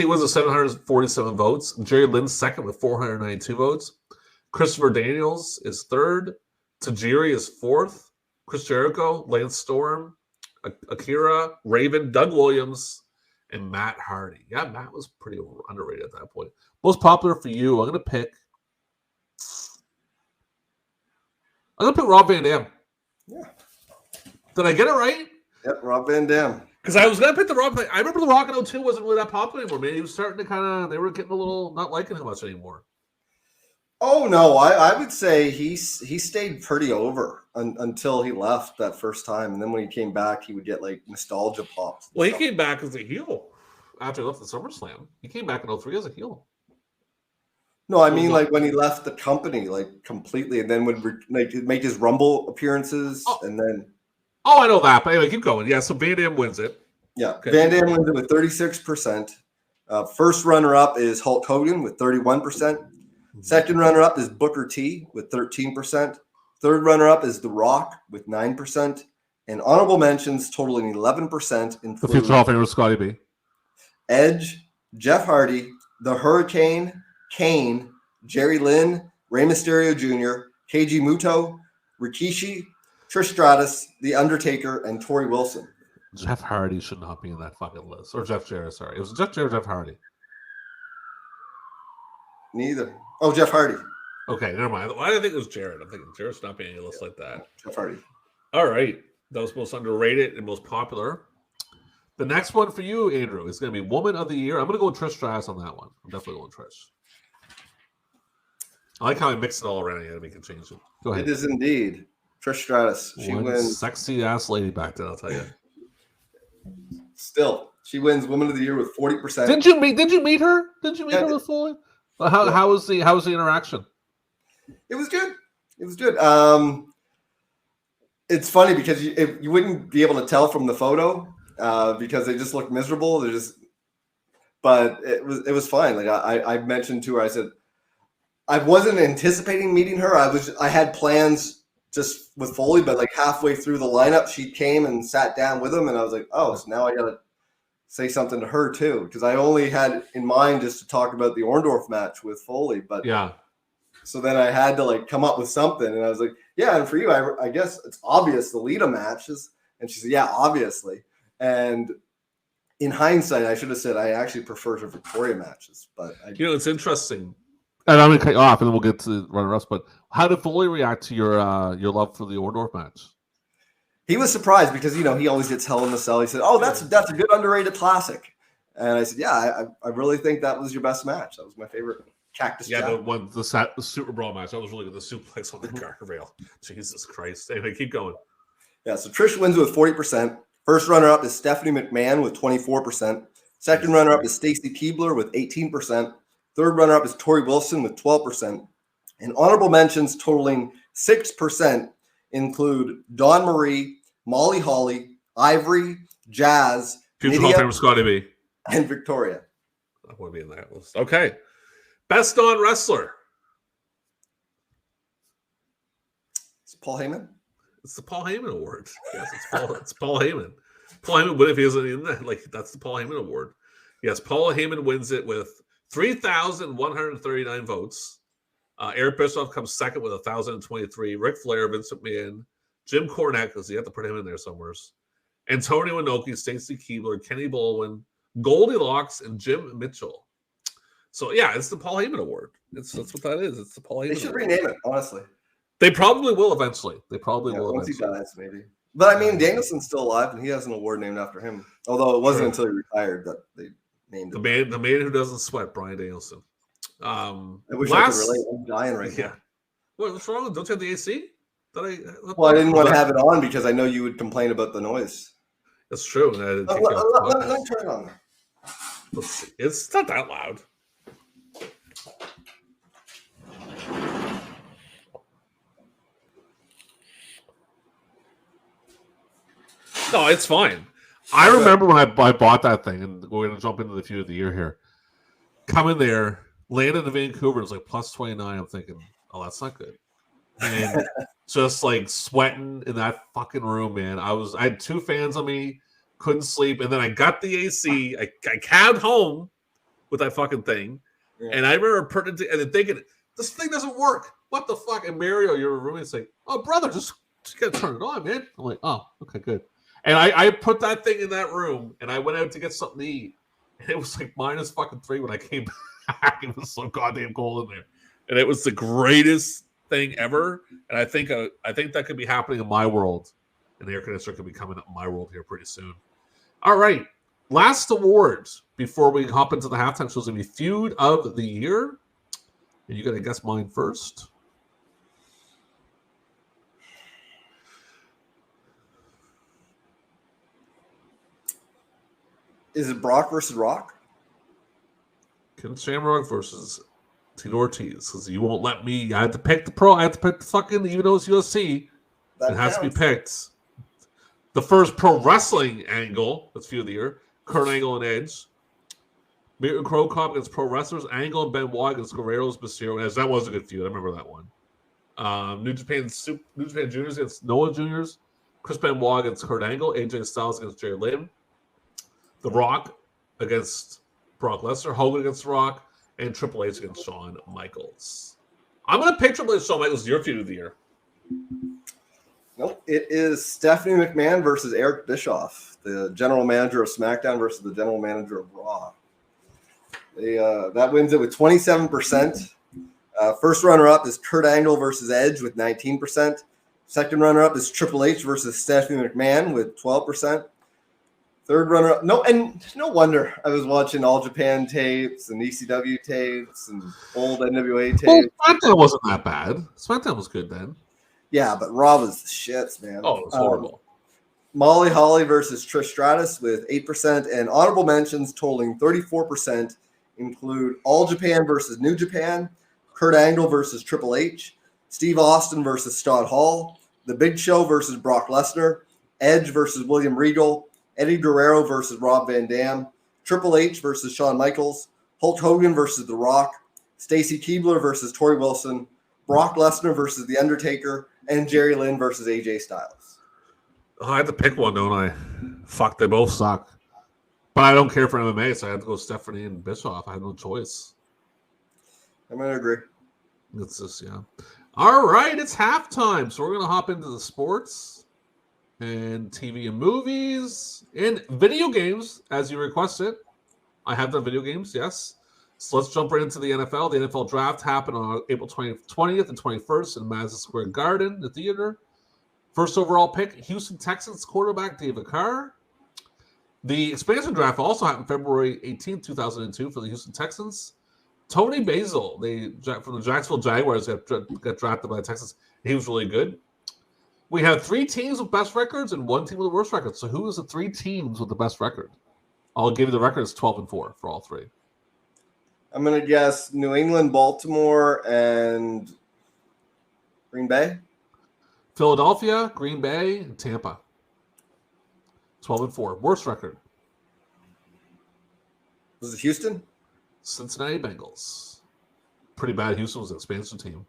was at 747 votes. Jerry Lynn's second with 492 votes. Christopher Daniels is third. Tajiri is fourth. Chris Jericho, Lance Storm, Akira, Raven, Doug Williams, and Matt Hardy. Yeah, Matt was pretty underrated at that point. Most popular for you, I'm going to pick Rob Van Dam. Yeah. Did I get it right? Yep, Rob Van Dam. Because I was going to pick the Rock. I remember the Rock in 02 wasn't really that popular anymore, man. He was starting to they were getting a little not liking him much anymore. Oh, no, I would say he stayed pretty over until he left that first time. And then when he came back, he would get like nostalgia pops. Well, he came back as a heel after he left the SummerSlam. He came back in 03 as a heel. No, I mean like when he left the company like completely and then would make his Rumble appearances and then. Oh, I know that. But anyway, keep going. Yeah, so Van Dam wins it. Yeah, okay. Van Dam wins it with 36%. First runner-up is Hulk Hogan with 31%. Second runner-up is Booker T with 13%. Third runner-up is The Rock with 9%. And honorable mentions totaling 11% include the future Hall of Famer Scotty B, Edge, Jeff Hardy, The Hurricane, Kane, Jerry Lynn, Rey Mysterio Jr., Keiji Muto, Rikishi, Trish Stratus, The Undertaker, and Tori Wilson. Jeff Hardy should not be in that fucking list. Or Jeff Jarrett, sorry. It was Jeff Jarrett or Jeff Hardy. Neither. Oh, Jeff Hardy. Okay, never mind. Why did I think it was Jarrett? I'm thinking Jarrett should not be on a list like that. Jeff Hardy. All right. That was most underrated and most popular. The next one for you, Andrew, is going to be Woman of the Year. I'm going to go with Trish Stratus on that one. I'm definitely going with Trish. I like how I mixed it all around. You had to make a change. Go ahead. It is indeed Trish Stratus. She wins. Sexy ass lady back then, I'll tell you. Still, she wins Woman of the Year with 40%. Did you meet her? Did you meet her with Foley? How was the interaction? It was good. It was good. It's funny because you wouldn't be able to tell from the photo because they just look miserable. But it was fine. Like I mentioned to her, I said I wasn't anticipating meeting her. I had plans just with Foley, but like halfway through the lineup, she came and sat down with him, and I was like, oh, so now I gotta say something to her too, because I only had in mind just to talk about the Orndorff match with Foley, but yeah. So then I had to like come up with something, and I was like, yeah, and for you, I guess it's obvious the Lita matches, and she said, yeah, obviously, and in hindsight, I should have said I actually prefer her Victoria matches, but it's interesting. And I'm going to cut you off, and then we'll get to runner-ups. But how did Foley react to your love for the Orndorff match? He was surprised because he always gets Hell in the Cell. He said, "Oh, that's a good underrated classic," and I said, "Yeah, I really think that was your best match. That was my favorite Cactus." Yeah, the Super Brawl match. That was really good. The suplex on the guardrail. Jesus Christ! Anyway, keep going. Yeah, so Trish wins with 40%. First runner-up is Stephanie McMahon with 24%. Second runner-up is Stacy Keibler with 18%. Third runner-up is Tori Wilson with 12%. And honorable mentions totaling 6% include Dawn Marie, Molly Holly, Ivory, Jazz, Future Hall of Famer Scotty B, and Victoria. I want to be in that list. Okay. Best non-wrestler. It's Paul Heyman. It's the Paul Heyman Award. Yes, it's Paul Heyman. Paul Heyman, but if he isn't in that, that's the Paul Heyman Award. Yes, Paul Heyman wins it with 3,139 votes. Eric Bischoff comes second with 1,023. Ric Flair, Vince McMahon, Jim Cornette, because you have to put him in there somewhere. Antonio Inoki, Stacy Keibler, Kenny Baldwin, Goldilocks, and Jim Mitchell. So yeah, it's the Paul Heyman Award. That's what that is. It's the Paul Heyman. They should Award. rename it, honestly. They probably will eventually. They probably will once eventually. he dies, maybe. But I mean, Danielson's still alive, and he has an award named after him. Although it wasn't until he retired that they named it. The man who doesn't sweat, Bryan Danielson. I wish I could relate. I'm dying right now. What's wrong? Don't you have the AC? I didn't want to have it on because I know you would complain about the noise. That's true. Let me turn it on. Let's see. It's not that loud. No, it's fine. I remember when I bought that thing, and we're going to jump into the feud of the year here. Coming there, landed in Vancouver, it was like plus 29. I'm thinking, oh, that's not good. And just like sweating in that fucking room, man. I had 2 fans on me, couldn't sleep, and then I got the AC. I cabbed home with that fucking thing, and I remember putting it and then thinking, this thing doesn't work. What the fuck? And Mario, your roommate's like, oh, brother, just gotta turn it on, man. I'm like, oh, okay, good. And I put that thing in that room, and I went out to get something to eat, and it was like minus fucking 3 when I came back. It was so goddamn cold in there, and it was the greatest thing ever. And I think that could be happening in my world, and the air conditioner could be coming up in my world here pretty soon. All right, last award before we hop into the halftime show is gonna be feud of the year, and you gotta guess mine first. Is it Brock versus Rock? Ken Shamrock versus Tito Ortiz, because you won't let me. I had to pick the pro. I had to pick the fucking, even though it's UFC, it has to be picked. The first pro wrestling angle, that's feud of the year. Kurt Angle and Edge. Mirko Crow Cop against pro wrestlers. Angle and Benoit against Guerrero's Mysterio and Edge. That was a good feud. I remember that one. New Japan Juniors against Noah Juniors. Chris Benoit against Kurt Angle. AJ Styles against Jerry Lynn. The Rock against Brock Lesnar. Hogan against The Rock. And Triple H against Shawn Michaels. I'm going to pick Triple H Shawn Michaels your feud of the year. Nope. It is Stephanie McMahon versus Eric Bischoff, the general manager of SmackDown versus the general manager of Raw. That wins it with 27%. First runner-up is Kurt Angle versus Edge with 19%. Second runner-up is Triple H versus Stephanie McMahon with 12%. Third runner-up, no wonder I was watching All Japan tapes and ECW tapes and old NWA tapes. Well, SmackDown wasn't that bad. SmackDown was good then. Yeah, but Raw was the shits, man. Oh, it was horrible. Molly Holly versus Trish Stratus with 8%, and honorable mentions totaling 34% include All Japan versus New Japan, Kurt Angle versus Triple H, Steve Austin versus Scott Hall, The Big Show versus Brock Lesnar, Edge versus William Regal, Eddie Guerrero versus Rob Van Dam, Triple H versus Shawn Michaels, Hulk Hogan versus The Rock, Stacy Keibler versus Tori Wilson, Brock Lesnar versus The Undertaker, and Jerry Lynn versus AJ Styles. I had to pick one, don't I? Fuck, they both suck. But I don't care for MMA, so I had to go Stephanie and Bischoff. I had no choice. I'm going to agree. It's just, yeah. All right, it's halftime. So we're going to hop into the sports and TV and movies and video games, as you requested. I have done video games, yes. So let's jump right into the NFL. The NFL draft happened on April 20th and 21st in Madison Square Garden, the theater. First overall pick, Houston Texans quarterback David Carr. The expansion draft also happened February 18th, 2002 for the Houston Texans. Tony Basil, from the Jacksonville Jaguars, got drafted by the Texans. He was really good. We have 3 teams with best records and 1 team with the worst record. So who is the 3 teams with the best record? I'll give you the record. It's 12-4 for all 3. I'm going to guess New England, Baltimore, and Green Bay. Philadelphia, Green Bay, and Tampa. 12-4. Worst record. Was it Houston? Cincinnati Bengals. Pretty bad. Houston was an expansion team.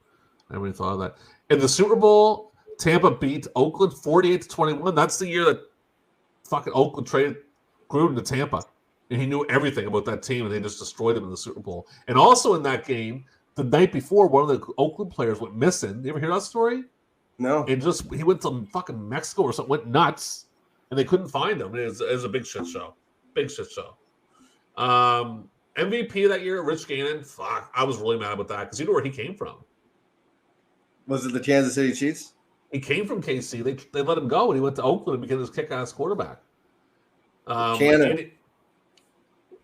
I never even thought of that. In the Super Bowl, Tampa beat Oakland 48-21. That's the year that fucking Oakland traded Gruden to Tampa. And he knew everything about that team, and they just destroyed them in the Super Bowl. And also in that game, the night before, one of the Oakland players went missing. You ever hear that story? No. And he went to fucking Mexico or something, went nuts, and they couldn't find him. It was a big shit show. Big shit show. MVP that year, Rich Gannon. Fuck, I was really mad about that because you know where he came from. Was it the Kansas City Chiefs? He came from KC. They let him go, and he went to Oakland and became this kick-ass quarterback. Cannon.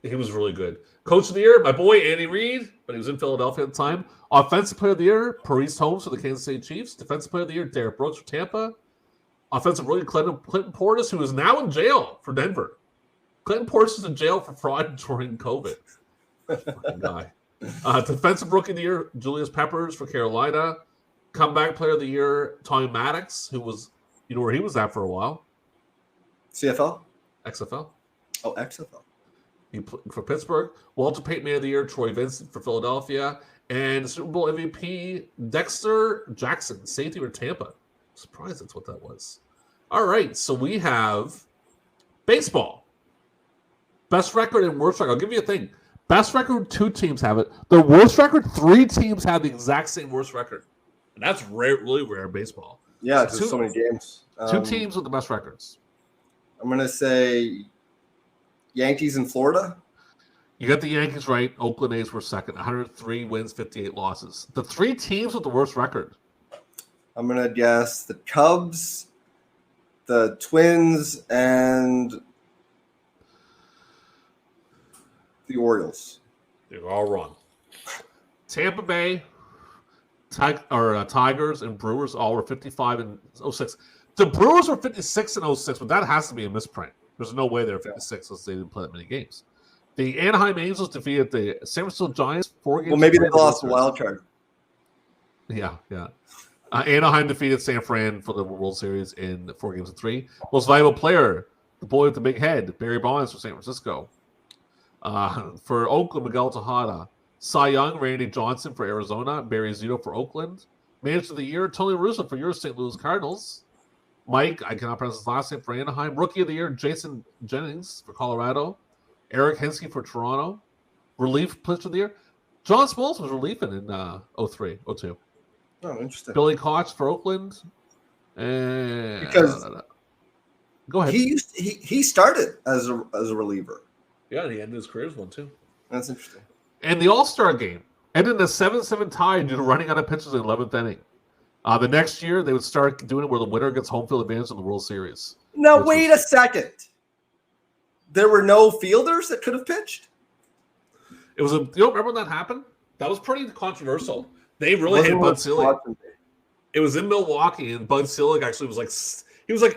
He was really good. Coach of the year, my boy Andy Reid, but he was in Philadelphia at the time. Offensive player of the year, Parise Holmes for the Kansas City Chiefs. Defensive player of the year, Derek Brooks for Tampa. Offensive rookie, Clinton Portis, who is now in jail for Denver. Clinton Portis is in jail for fraud during COVID. Fucking guy. Defensive rookie of the year, Julius Peppers for Carolina. Comeback player of the year, Tommy Maddox, who was, you know where he was at for a while. CFL? XFL. Oh, XFL. He played for Pittsburgh. Walter Payton Man of the Year, Troy Vincent for Philadelphia. And Super Bowl MVP, Dexter Jackson, safety for Tampa. I'm surprised that's what that was. All right, so we have baseball. Best record and worst record. I'll give you a thing. Best record, 2 teams have it. The worst record, 3 teams have the exact same worst record. And that's rare, really rare in baseball. Yeah, there's so many games. 2 teams with the best records. I'm going to say Yankees in Florida. You got the Yankees right. Oakland A's were second. 103 wins, 58 losses. The 3 teams with the worst record. I'm going to guess the Cubs, the Twins, and the Orioles. You're all wrong. Tampa Bay, Tigers, and Brewers all were 55 and 06. The Brewers were 56 and 06, but that has to be a misprint. There's no way they're 56 since they didn't play that many games. The Anaheim Angels defeated the San Francisco Giants 4 games. Well, maybe they lost the wild card. Yeah. Anaheim defeated San Fran for the World Series in 4 games to 3. Most valuable player, the boy with the big head, Barry Bonds for San Francisco. For Oakland, Miguel Tejada. Cy Young, Randy Johnson for Arizona. Barry Zito for Oakland. Manager of the year, Tony Russo for your St. Louis Cardinals. Mike, I cannot pronounce his last name, for Anaheim. Rookie of the year, Jason Jennings for Colorado. Eric Hensky for Toronto. Relief pitcher of the year. John Smoltz was relieving in 03, 02. Oh, interesting. Billy Koch for Oakland. And because go ahead. He started as a reliever. Yeah, and he ended his career as one too. That's interesting. And the All-Star game ended in a 7-7 tie due to running out of pitchers in the 11th inning. The next year, they would start doing it where the winner gets home field advantage in the World Series. Now, wait a second. There were no fielders that could have pitched? It was you don't remember when that happened? That was pretty controversial. They really hated Bud Selig. It was in Milwaukee, and Bud Selig actually was like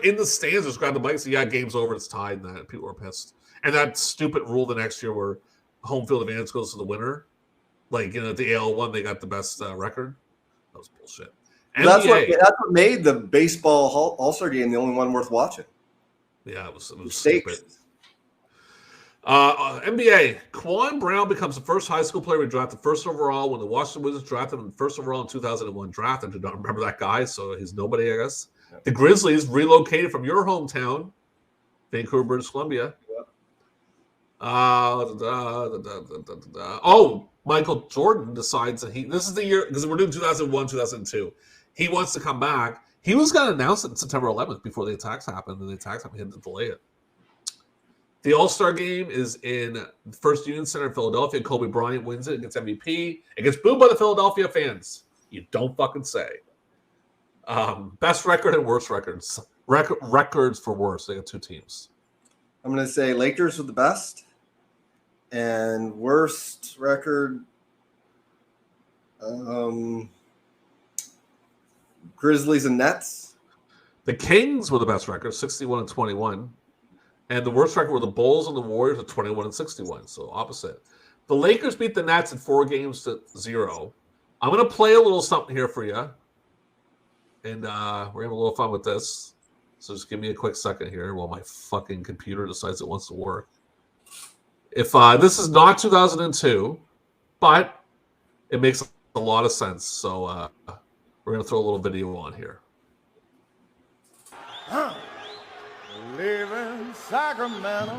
in the stands, just grabbed the mic and said, "Yeah, game's over, it's tied," and that people were pissed. And that stupid rule the next year where home field advantage goes to the winner, like the AL one, they got the best record. That was bullshit. That's what made the baseball All-Star game the only one worth watching. Yeah, it was stupid. NBA, Quan Brown becomes the first high school player we drafted first overall when the Washington Wizards drafted him first overall in 2001 draft. I do not remember that guy, so he's nobody, I guess. Yeah. The Grizzlies relocated from your hometown, Vancouver, British Columbia. Michael Jordan decides that this is the year, because we're doing 2001, 2002. He wants to come back. He was going to announce it on September 11th before the attacks happened, and the attacks happened, he had to delay it. The All-Star game is in First Union Center in Philadelphia. Kobe Bryant wins it, gets MVP. It gets booed by the Philadelphia fans. You don't fucking say. Best record and worst records. Records for worst. They got 2 teams. I'm going to say Lakers were the best. And worst record, Grizzlies and Nets. The Kings were the best record, 61-21. And the worst record were the Bulls and the Warriors at 21-61. So opposite. The Lakers beat the Nets in 4 games to 0. I'm going to play a little something here for you. And we're having a little fun with this. So just give me a quick second here while my fucking computer decides it wants to work. If this is not 2002, but it makes a lot of sense. So we're going to throw a little video on here. Live in Sacramento,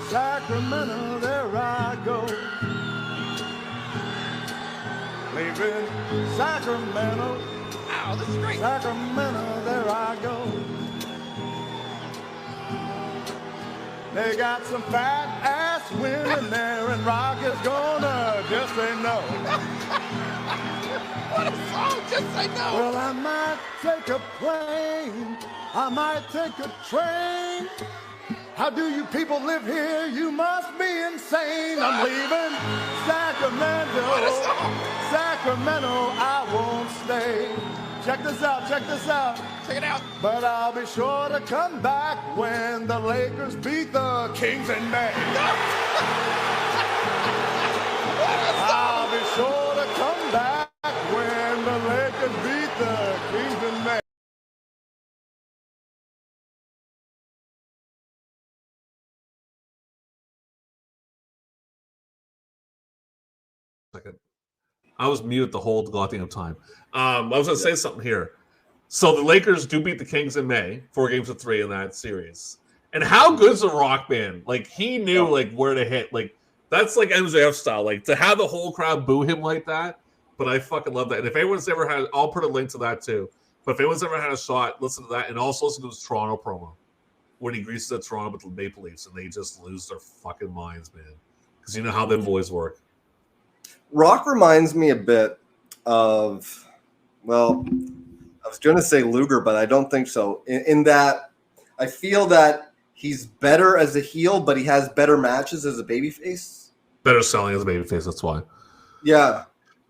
Sacramento, there I go. leaving Sacramento. Wow, this is great. Sacramento, there I go. They got some fat ass women there, and Rock is gonna just say no. What a song, just say no. Well, I might take a plane, I might take a train. How do you people live here? You must be insane. I'm leaving Sacramento. Sacramento, I won't stay. Check this out, check this out. Check it out. But I'll be sure to come back when the Lakers beat the Kings in May. I'll be sure to come back when the Lakers beat the Kings in May. Second. I was muted the whole goddamn time. I was going to say something here. So the Lakers do beat the Kings in May, 4-3 in that series. And how good's the Rock band? Like, he knew like where to hit. Like, that's like MJF style. Like, to have the whole crowd boo him like that. But I fucking love that. And if anyone's ever had, I'll put a link to that too. But if anyone's ever had a shot, listen to that. And also listen to his Toronto promo when he greases at Toronto with the Maple Leafs, and they just lose their fucking minds, man. Because you know how them boys work. Rock reminds me a bit of, well, I was going to say Luger, but I don't think so. In that, I feel that he's better as a heel, but he has better matches as a babyface. Better selling as a babyface, that's why. Yeah,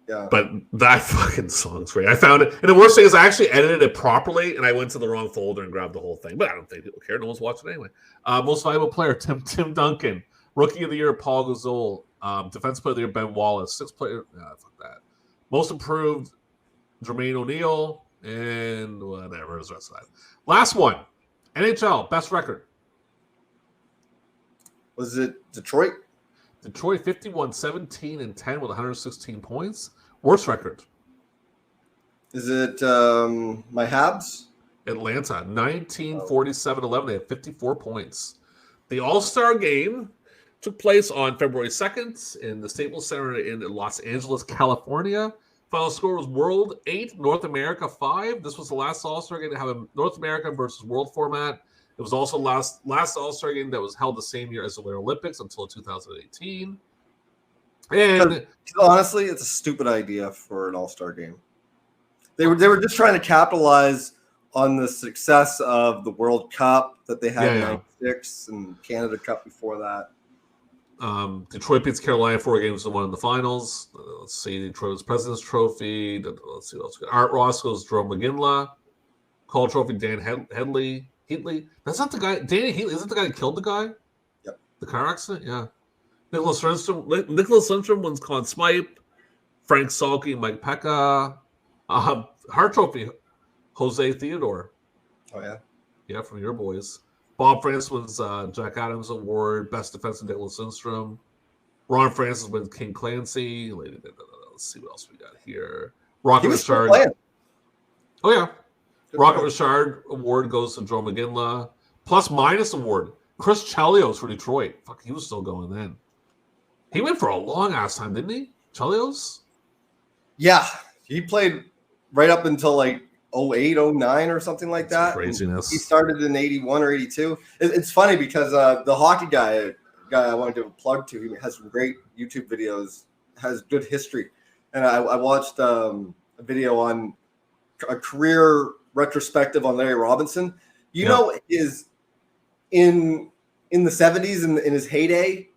yeah. But that fucking song's great. I found it. And the worst thing is I actually edited it properly, and I went to the wrong folder and grabbed the whole thing. But I don't think people care. No one's watching anyway. Most valuable player, Tim Duncan. Rookie of the year, Paul Gasol. Defensive player of the year, Ben Wallace. Sixth player, fuck that. Most improved, Jermaine O'Neal. And whatever is the rest of that. Last one. NHL, best record. Was it Detroit? Detroit 51-17-10 with 116 points. Worst record. Is it my Habs? Atlanta 1947-11. They had 54 points. The All-Star game took place on February 2nd in the Staples Center in Los Angeles, California. Final score was World 8, North America 5. This was the last All-Star game to have a North American versus World format. It was also last All-Star game that was held the same year as the Winter Olympics until 2018. And honestly, it's a stupid idea for an All-Star game. They were just trying to capitalize on the success of the World Cup that they had in '96 and Canada Cup before that. Detroit beats Carolina 4 games to 1 in the finals. Let's see, Detroit's President's Trophy. Let's see what else we got. Art Ross goes Jerome McGinley. Call Trophy, Dan Heatley. That's not the guy. Danny Heatley, isn't the guy that killed the guy? Yep. The car accident? Yeah. Nicholas Lindstrom wins Conn Smythe. Frank Salke, Mike Pekka. Hart Trophy, Jose Theodore. Oh, yeah. Yeah, from your boys. Bob Francis wins Jack Adams Award. Best defensive, Nicholas Lindstrom. Ron Francis wins King Clancy. Let's see what else we got here. Rocket Richard. Oh, yeah. Rocket Richard Award goes to Joe McGinley. Plus minus award. Chris Chelios for Detroit. Fuck, he was still going then. He went for a long ass time, didn't he? Chelios? Yeah. He played right up until like 08, 09 or something like that. Craziness. He started in 81 or 82. It's funny because the hockey guy I wanted to give a plug to, he has some great YouTube videos, has good history. And I watched a video on a career retrospective on Larry Robinson. You know, is in the 70s in his heyday,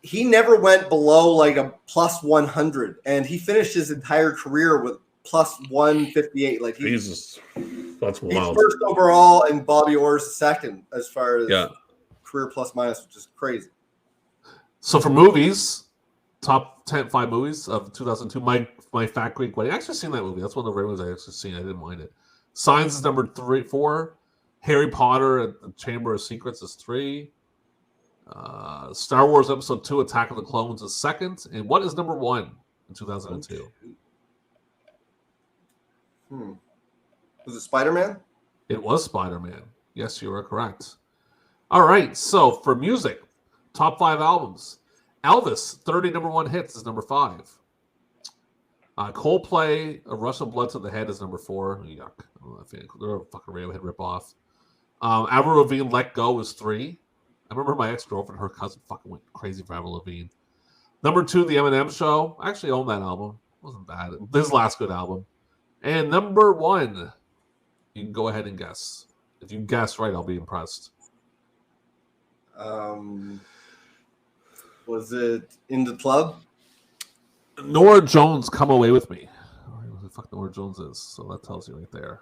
he never went below like a plus 100, and he finished his entire career with plus 158. Like Jesus, that's wild. He's first overall, and Bobby Orr's second as far as career plus minus, which is crazy. So for movies, top 5 movies of 2002. My Fat Greek Wedding. I actually seen that movie. That's one of the rare movies I actually seen. I didn't mind it. Signs is number 4. Harry Potter at the Chamber of Secrets is 3. Star Wars Episode 2, Attack of the Clones is 2nd. And what is number 1 in 2002? Was it Spider-Man? It was Spider-Man. Yes, you are correct. All right. So for music, top 5 albums. Elvis, 30 number 1 hits is number 5. Coldplay, A Rush of Blood to the Head is number 4. Yuck. They're a fucking Radiohead ripoff. Avril Lavigne, Let Go is 3. I remember my ex-girlfriend, her cousin fucking went crazy for Avril Lavigne. Number 2, The Eminem Show. I actually own that album. It wasn't bad. His last good album. And number 1, you can go ahead and guess. If you guess right, I'll be impressed. Was it In the Club? Norah Jones, Come Away With Me. Who the fuck Norah Jones is? So that tells you right there.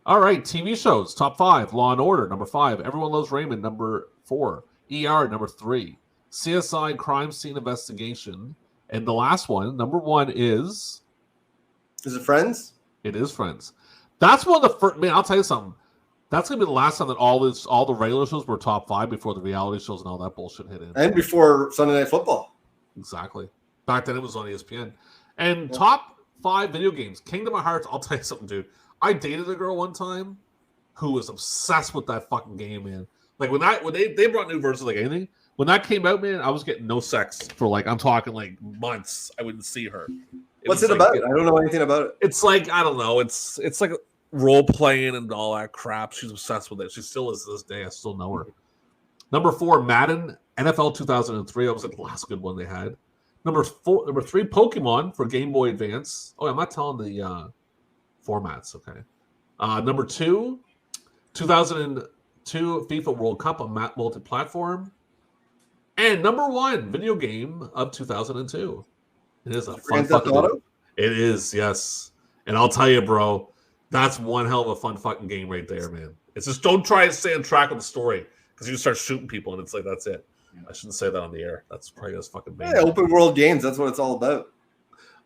All right, TV shows, top 5. Law and Order, number 5. Everyone Loves Raymond, number 4. ER, number 3. CSI, Crime Scene Investigation. And the last one, number 1 is... Is it Friends? It is Friends. That's one of the first... Man, I'll tell you something. That's going to be the last time that all the regular shows were top 5 before the reality shows and all that bullshit hit in. And before Sunday Night Football. Exactly. Back then it was on ESPN. And top 5 video games. Kingdom of Hearts, I'll tell you something, dude. I dated a girl one time who was obsessed with that fucking game, man. Like when they brought new versions of like anything. When that came out, man, I was getting no sex for like, I'm talking like months. I wouldn't see her. What's it about? I don't know anything about it. It's like, I don't know. It's like role playing and all that crap. She's obsessed with it. She still is to this day. I still know her. Number 4, Madden, NFL 2003. That was like the last good one they had. Number 3, Pokemon for Game Boy Advance. Oh, I'm not telling the formats. Okay. Number 2, 2002 FIFA World Cup on multi-platform. And number 1 video game of 2002. It is a fun fucking game. It is, yes. And I'll tell you, bro, that's one hell of a fun fucking game right there, man. It's just don't try and stay on track with the story because you start shooting people and it's like, that's it. I shouldn't say that on the air. That's probably just fucking bad. Yeah, open world games. That's what it's all about.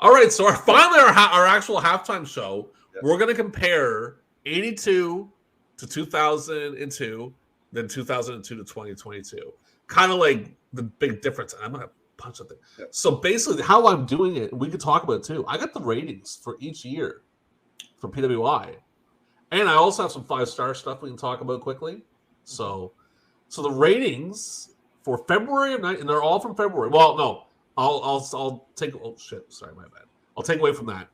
All right, so our actual halftime show, we're going to compare 82 to 2002, then 2002 to 2022. Kind of like the big difference. I'm going to punch that thing. Yeah. So basically how I'm doing it, we could talk about it too. I got the ratings for each year for PWI. And I also have some 5-star stuff we can talk about quickly. So the ratings for February of 9, and they're all from February. Well, no, I'll take. Oh shit! Sorry, my bad. I'll take away from that.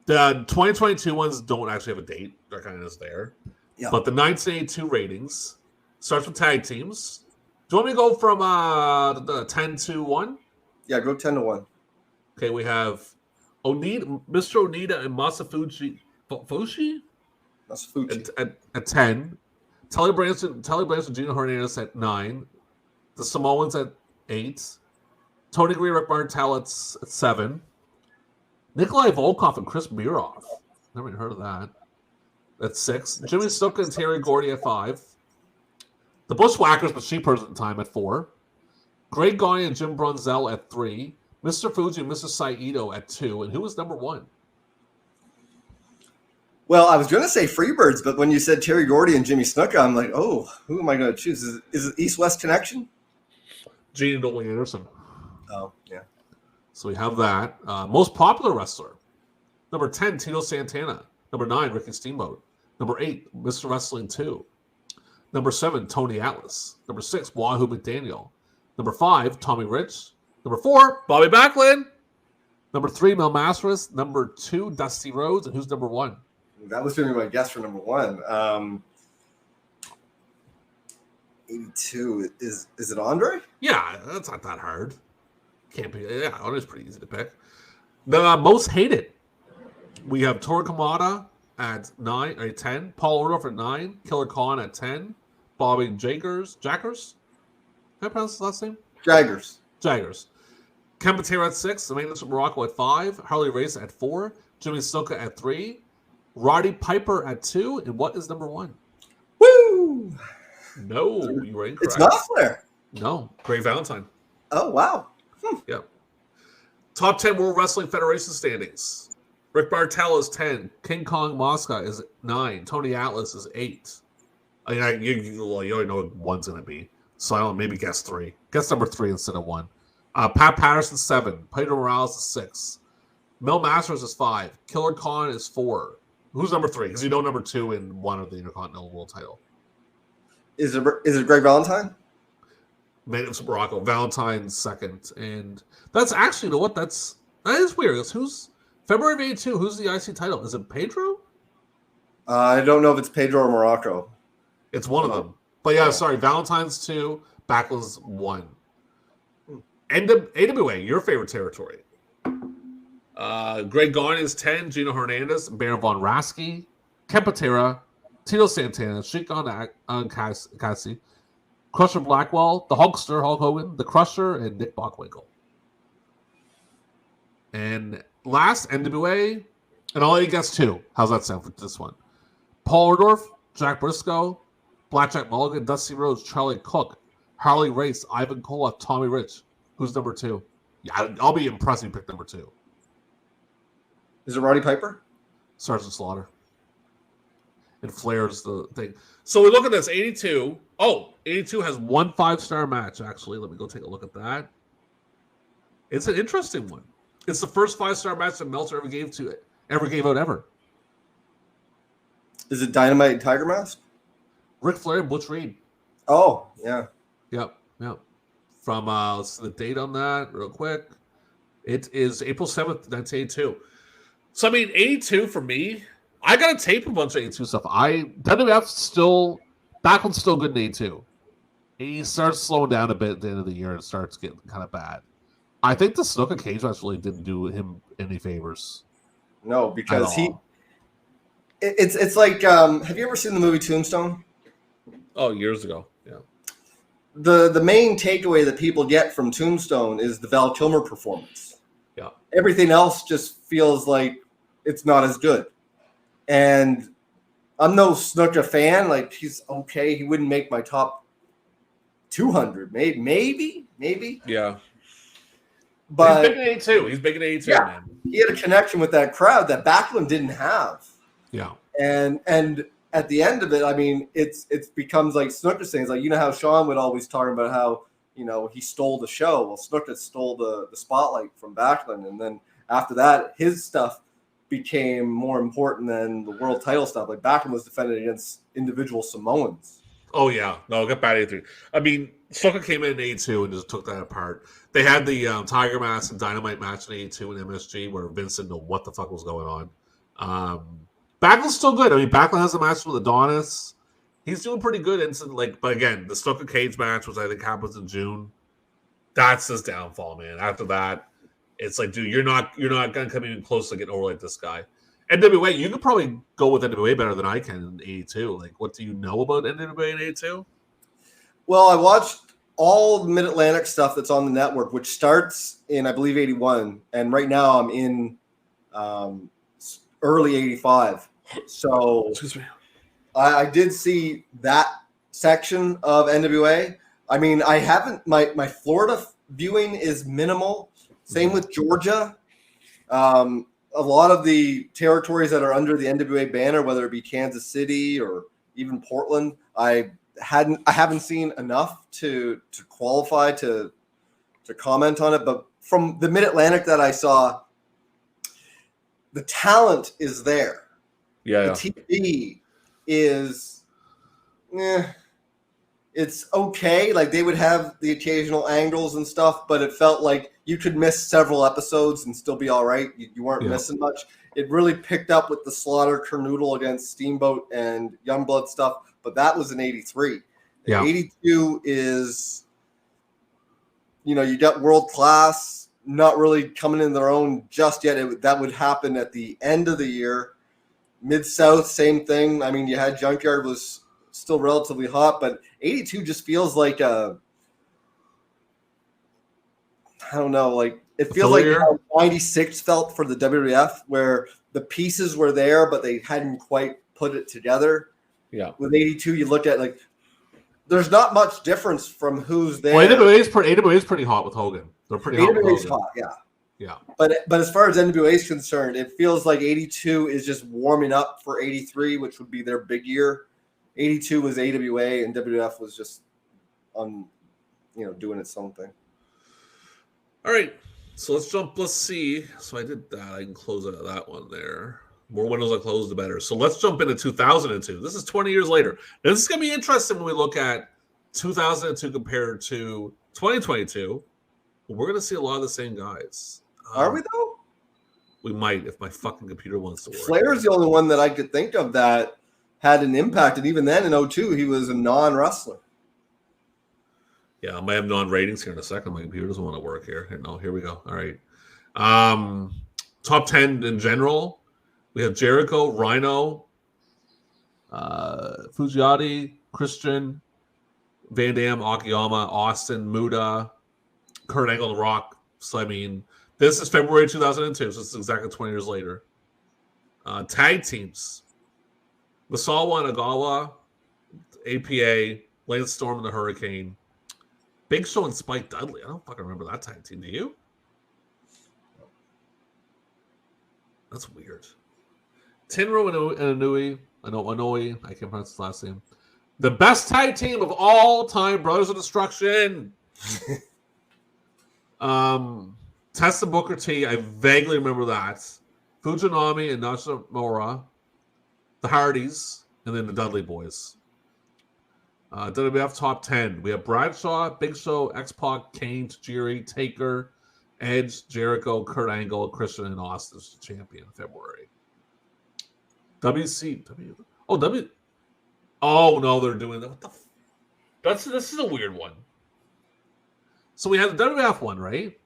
The 2022 ones don't actually have a date. They're kind of just there. Yeah. But the 1982 ratings starts with tag teams. Do you want me to go from the 10 to 1? Yeah, go 10 to 1. Okay, we have Mr. Onita and Masafuji at 10. Tully Branson, Gino Hernandez at 9. The Samoans at 8. Tony Green, Rick Martel at 7. Nikolai Volkov and Chris Miroff. Never even heard of that. At 6. Jimmy Snuka and Terry Gordy at 5. The Bushwhackers, but Sheepers at the time, at 4. Greg Gagne and Jim Brunzell at 3. Mr. Fuji and Mr. Saito at 2. And who was number 1? Well, I was going to say Freebirds, but when you said Terry Gordy and Jimmy Snuka, I'm like, oh, who am I going to choose? Is it East-West Connection? Gene and Dolly Anderson. Oh, yeah. So we have that. Most popular wrestler. Number 10, Tito Santana. Number 9, Ricky Steamboat. Number 8, Mr. Wrestling 2. Number 7, Tony Atlas. Number 6, Wahoo McDaniel. Number 5, Tommy Rich. Number 4, Bobby Backlund. Number 3, Mel Masters. Number 2, Dusty Rhodes. And who's number 1? That was going to be my guess for number 1. 82. Is it Andre? Yeah, that's not that hard. Can't be. Yeah, Andre's pretty easy to pick. The most hated. We have Toru Kamada at 9 or 10. Paul Orndorff at 9. Killer Khan at 10. Bobby Jaggers. Can I pronounce his last name? Jaggers. Ken Patera at 6. The Maintenance of Morocco at 5. Harley Race at 4. Jimmy Snuka at 3. Roddy Piper at 2. And what is number 1? Woo! No, you were incorrect. It's not Flair. No, Greg Valentine. Oh, wow. Yeah. Top 10 World Wrestling Federation standings. Rick Martel is 10. King Kong Mosca is 9. Tony Atlas is 8. I mean, you already know what 1's going to be. So I'll maybe guess 3. Guess number 3 instead of 1. Pat Patterson 7. Pedro Morales is 6. Mel Masters is 5. Killer Khan is 4. Who's number 3? Because you know number 2 and 1 of the Intercontinental World title. Is it Greg Valentine? Maintenance of Morocco. Valentine's 2nd. And that's actually, you know what? That's That is weird. Who's February of 82? Who's the IC title? Is it Pedro? I don't know if it's Pedro or Morocco. It's one of them. But yeah, sorry. Valentine's 2, Backlund's 1. AWA, your favorite territory. Greg Gagne is 10, Gino Hernandez, Baron Von Raschke, Kempatera, Tito Santana, Sheik on Cassie, Crusher Blackwell, the Hulkster, Hulk Hogan, the Crusher, and Nick Bockwinkel. And last, NWA, and I'll let you guess 2. How's that sound for this one? Paul Orndorff, Jack Briscoe, Blackjack Mulligan, Dusty Rhodes, Charlie Cook, Harley Race, Ivan Koloff, Tommy Rich. Who's number 2? Yeah, I'll be impressed if you pick number 2. Is it Roddy Piper? Sergeant Slaughter. And Flair's the thing. So we look at this, 82. Oh, 82 has 1 5-star match, actually. Let me go take a look at that. It's an interesting one. It's the first 5-star match that Meltzer ever gave out ever. Is it Dynamite and Tiger Mask? Ric Flair and Butch Reed. Oh, yeah. Yep. From let's see the date on that real quick. It is April 7th, 1982. So I mean, 82 for me, I gotta tape a bunch of 82 stuff. WWF's still Backlund's still good in 82. He starts slowing down a bit at the end of the year and starts getting kind of bad. I think the Snuka cage match really didn't do him any favors. No, because it's like have you ever seen the movie Tombstone? Oh, years ago. Yeah. The main takeaway that people get from Tombstone is the Val Kilmer performance. Yeah. Everything else just feels like it's not as good. And I'm no Snuka fan. Like, he's okay. He wouldn't make my top 200. Maybe. Yeah. But he's big in 82. He's big in 82, yeah, man. He had a connection with that crowd that Backlund didn't have. Yeah. And at the end of it, I mean, it becomes like Snuka saying, like, you know how Sean would always talk about how, you know, he stole the show. Well, Snuka stole the spotlight from Backlund. And then after that, his stuff became more important than the world title stuff. Like, Backlund was defended against individual Samoans. Oh, yeah. No, got bad 83. I mean, Snuka came in 82 and just took that apart. They had the Tiger Mask and Dynamite match in 82 in MSG where Vince didn't know what the fuck was going on. Backlund's still good. I mean, Backlund has a match with Adonis. He's doing pretty good. But again, the Snuka cage match, which I think happens in June, that's his downfall, man. After that, it's like, dude, you're not gonna come even close to getting over like this guy. NWA, you could probably go with NWA better than I can in 82. Like, what do you know about NWA in 82? Well, I watched all the Mid-Atlantic stuff that's on the network, which starts in, I believe, 81. And right now I'm in early 85. So Excuse me. I did see that section of NWA. I mean, I haven't, my Florida viewing is minimal. Same with Georgia. A lot of the territories that are under the NWA banner, whether it be Kansas City or even Portland, I haven't seen enough to qualify to comment on it. But from the Mid-Atlantic that I saw, the talent is there. Yeah. The TV is, it's okay. Like, they would have the occasional angles and stuff, but it felt like you could miss several episodes and still be all right. You weren't missing much. It really picked up with the Slaughter Kernoodle against Steamboat and Youngblood stuff, but that was in 83. Yeah. 82 is, you know, you got World Class not really coming in their own just yet. That would happen at the end of the year. Mid-South, same thing. I mean, you had Junkyard was still relatively hot, but 82 just feels like I don't know, like it feels like how 96 felt for the WWF, where the pieces were there, but they hadn't quite put it together. Yeah. With 82, you look at, like, there's not much difference from who's there. Well, AWA is pretty hot with Hogan. They're pretty hot with Hogan. Hot, yeah. Yeah. But as far as NWA is concerned, it feels like 82 is just warming up for 83, which would be their big year. 82 was AWA, and WWF was just doing its own thing. All right. So let's jump. Let's see. So I did that. I can close out of that one there. More windows I close, the better. So let's jump into 2002. This is 20 years later. Now, this is going to be interesting when we look at 2002 compared to 2022. We're going to see a lot of the same guys. Are we though? We might if my fucking computer wants to work. Flair's the only one that I could think of that had an impact, and even then in 2002, he was a non-wrestler. Yeah, I might have non-ratings here in a second. My computer doesn't want to work here. No, here we go. All right. Top 10 in general. We have Jericho, Rhino, Fujiati, Christian, Van Dam, Akiyama, Austin, Muda, Kurt Angle, The Rock. So, I mean, this is February 2002, so it's exactly 20 years later. Tag teams. Misawa and Agawa, APA, Lance Storm and the Hurricane, Big Show and Spike Dudley. I don't fucking remember that tag team. Do you? That's weird. Tenryu and Inouye. I can't pronounce his last name. The best tag team of all time, Brothers of Destruction. Test and Booker T. I vaguely remember that. Fujinami and Nakamura. The Hardys. And then the Dudley Boys. WWF Top 10. We have Bradshaw, Big Show, X-Pac, Kane, Tajiri, Taker, Edge, Jericho, Kurt Angle, Christian, and Austin as champion in February. Oh, no, they're doing that. What the this is a weird one. So we have the WWF one, right?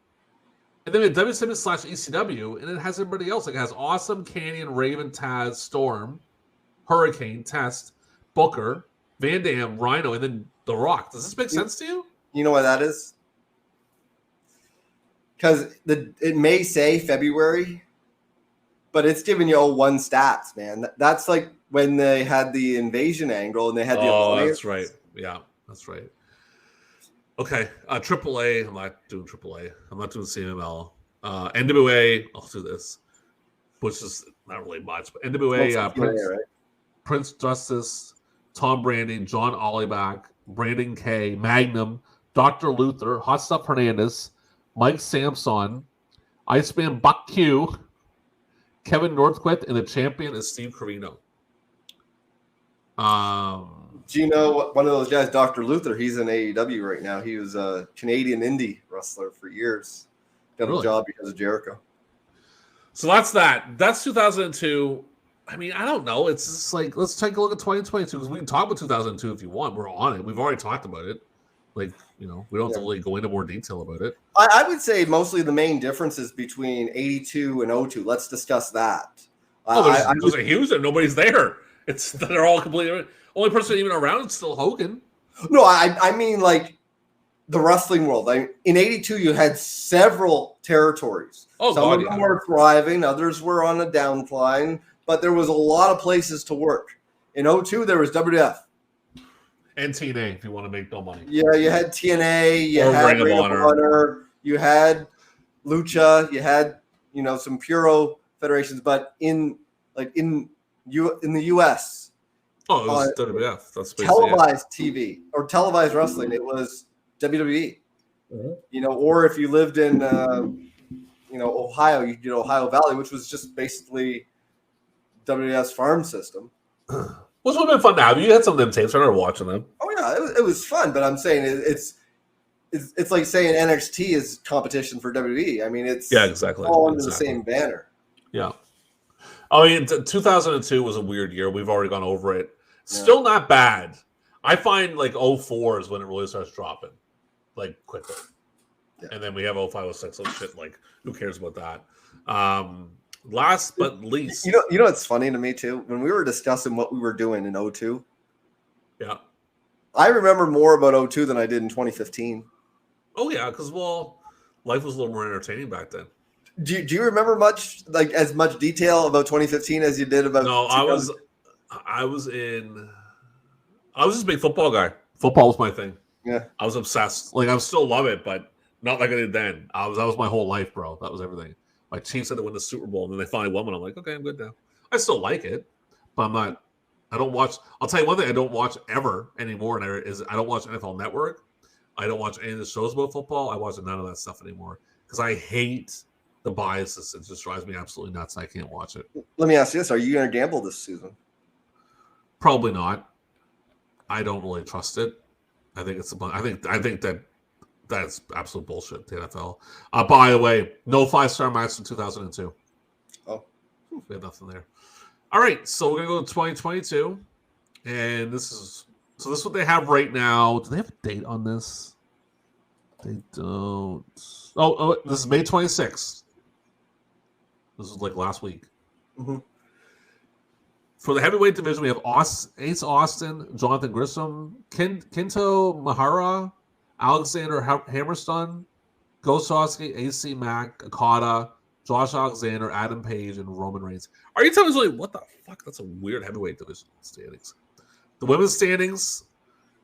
And then we have WCW/ECW, and it has everybody else. Like it has Awesome, Canyon, Raven, Taz, Storm, Hurricane, Test, Booker, Van Dam, Rhino, and then The Rock. Does this make sense to you? You know why that is? Because it may say February, but it's giving you 01 stats, man. That's like when they had the invasion angle and they had the alliance. That's right. Yeah, that's right. Okay, AAA. I'm not doing AAA. I'm not doing CMLL. NWA. I'll do this, which is not really much. But NWA. Prince Justice, Tom Brady, John Olliebach, Brandon K, Magnum, Dr. Luther, Hot Stuff Hernandez, Mike Samson, Iceman Buck Q, Kevin Northquist, and the champion is Steve Corino. Do you know one of those guys, Dr. Luther? He's in AEW right now. He was a Canadian indie wrestler for years. Got a job because of Jericho. So that's that. That's 2002. I mean, I don't know. It's just like, let's take a look at 2022 because we can talk about 2002 if you want. We're on it. We've already talked about it. Like, we don't have to really go into more detail about it. I would say mostly the main differences between 82 and 02. Let's discuss that. Those are huge and nobody's there. They're all completely. Only person even around is still Hogan. No, I mean like the wrestling world. In 82, you had several territories. Some of them were thriving, others were on a downcline, but there was a lot of places to work. In 02, there was WWF. And TNA, if you want to make no money. Yeah, you had TNA, you had Ring of Honor, you had Lucha, you had some Puro federations, but in the US. Oh, it was WWF. That's televised TV or televised wrestling. It was WWE. Mm-hmm. Or if you lived in Ohio, you did Ohio Valley, which was just basically WWF's farm system. Which would have been fun to have. You had some of them tapes. I remember watching them. Oh yeah, it was fun. But I'm saying it's like saying NXT is competition for WWE. I mean, it's exactly all under the same banner. Yeah. I mean, 2002 was a weird year. We've already gone over it. Still not bad. I find like 04 is when it really starts dropping, like quickly. Yeah. And then we have 05, 06. Oh shit! Like, who cares about that? Last but least, it's funny to me too. When we were discussing what we were doing in 02, I remember more about 02 than I did in 2015. Oh yeah, because life was a little more entertaining back then. Do you remember as much detail about 2015 as you did about? No, I was just a big football guy. Football was my thing. Yeah, I was obsessed. Like I still love it, but not like I did then. That was my whole life, bro. That was everything. My Chiefs had to win the Super Bowl, and then they finally won. And I'm like, okay, I'm good now. I still like it, but I'm not. I don't watch. I'll tell you one thing I don't watch ever anymore, and I don't watch NFL Network. I don't watch any of the shows about football. I watch none of that stuff anymore because I hate the biases. It just drives me absolutely nuts. I can't watch it. Let me ask you this: are you going to gamble this season? Probably not. I don't really trust it. I think it's I think that That's absolute bullshit, the NFL. By the way, no 5-star match in 2002. Oh. We had nothing there. All right, so we're going to go to 2022. And this is what they have right now. Do they have a date on this? They don't. Oh, this is May 26th. This is like last week. Mm-hmm. For the heavyweight division, we have Ace Austin, Jonathan Grissom, Kinto Mahara, Alexander Hammerstone, Gosowski, AC Mack, Okada, Josh Alexander, Adam Page, and Roman Reigns. Are you telling me what the fuck? That's a weird heavyweight division standings. The women's standings: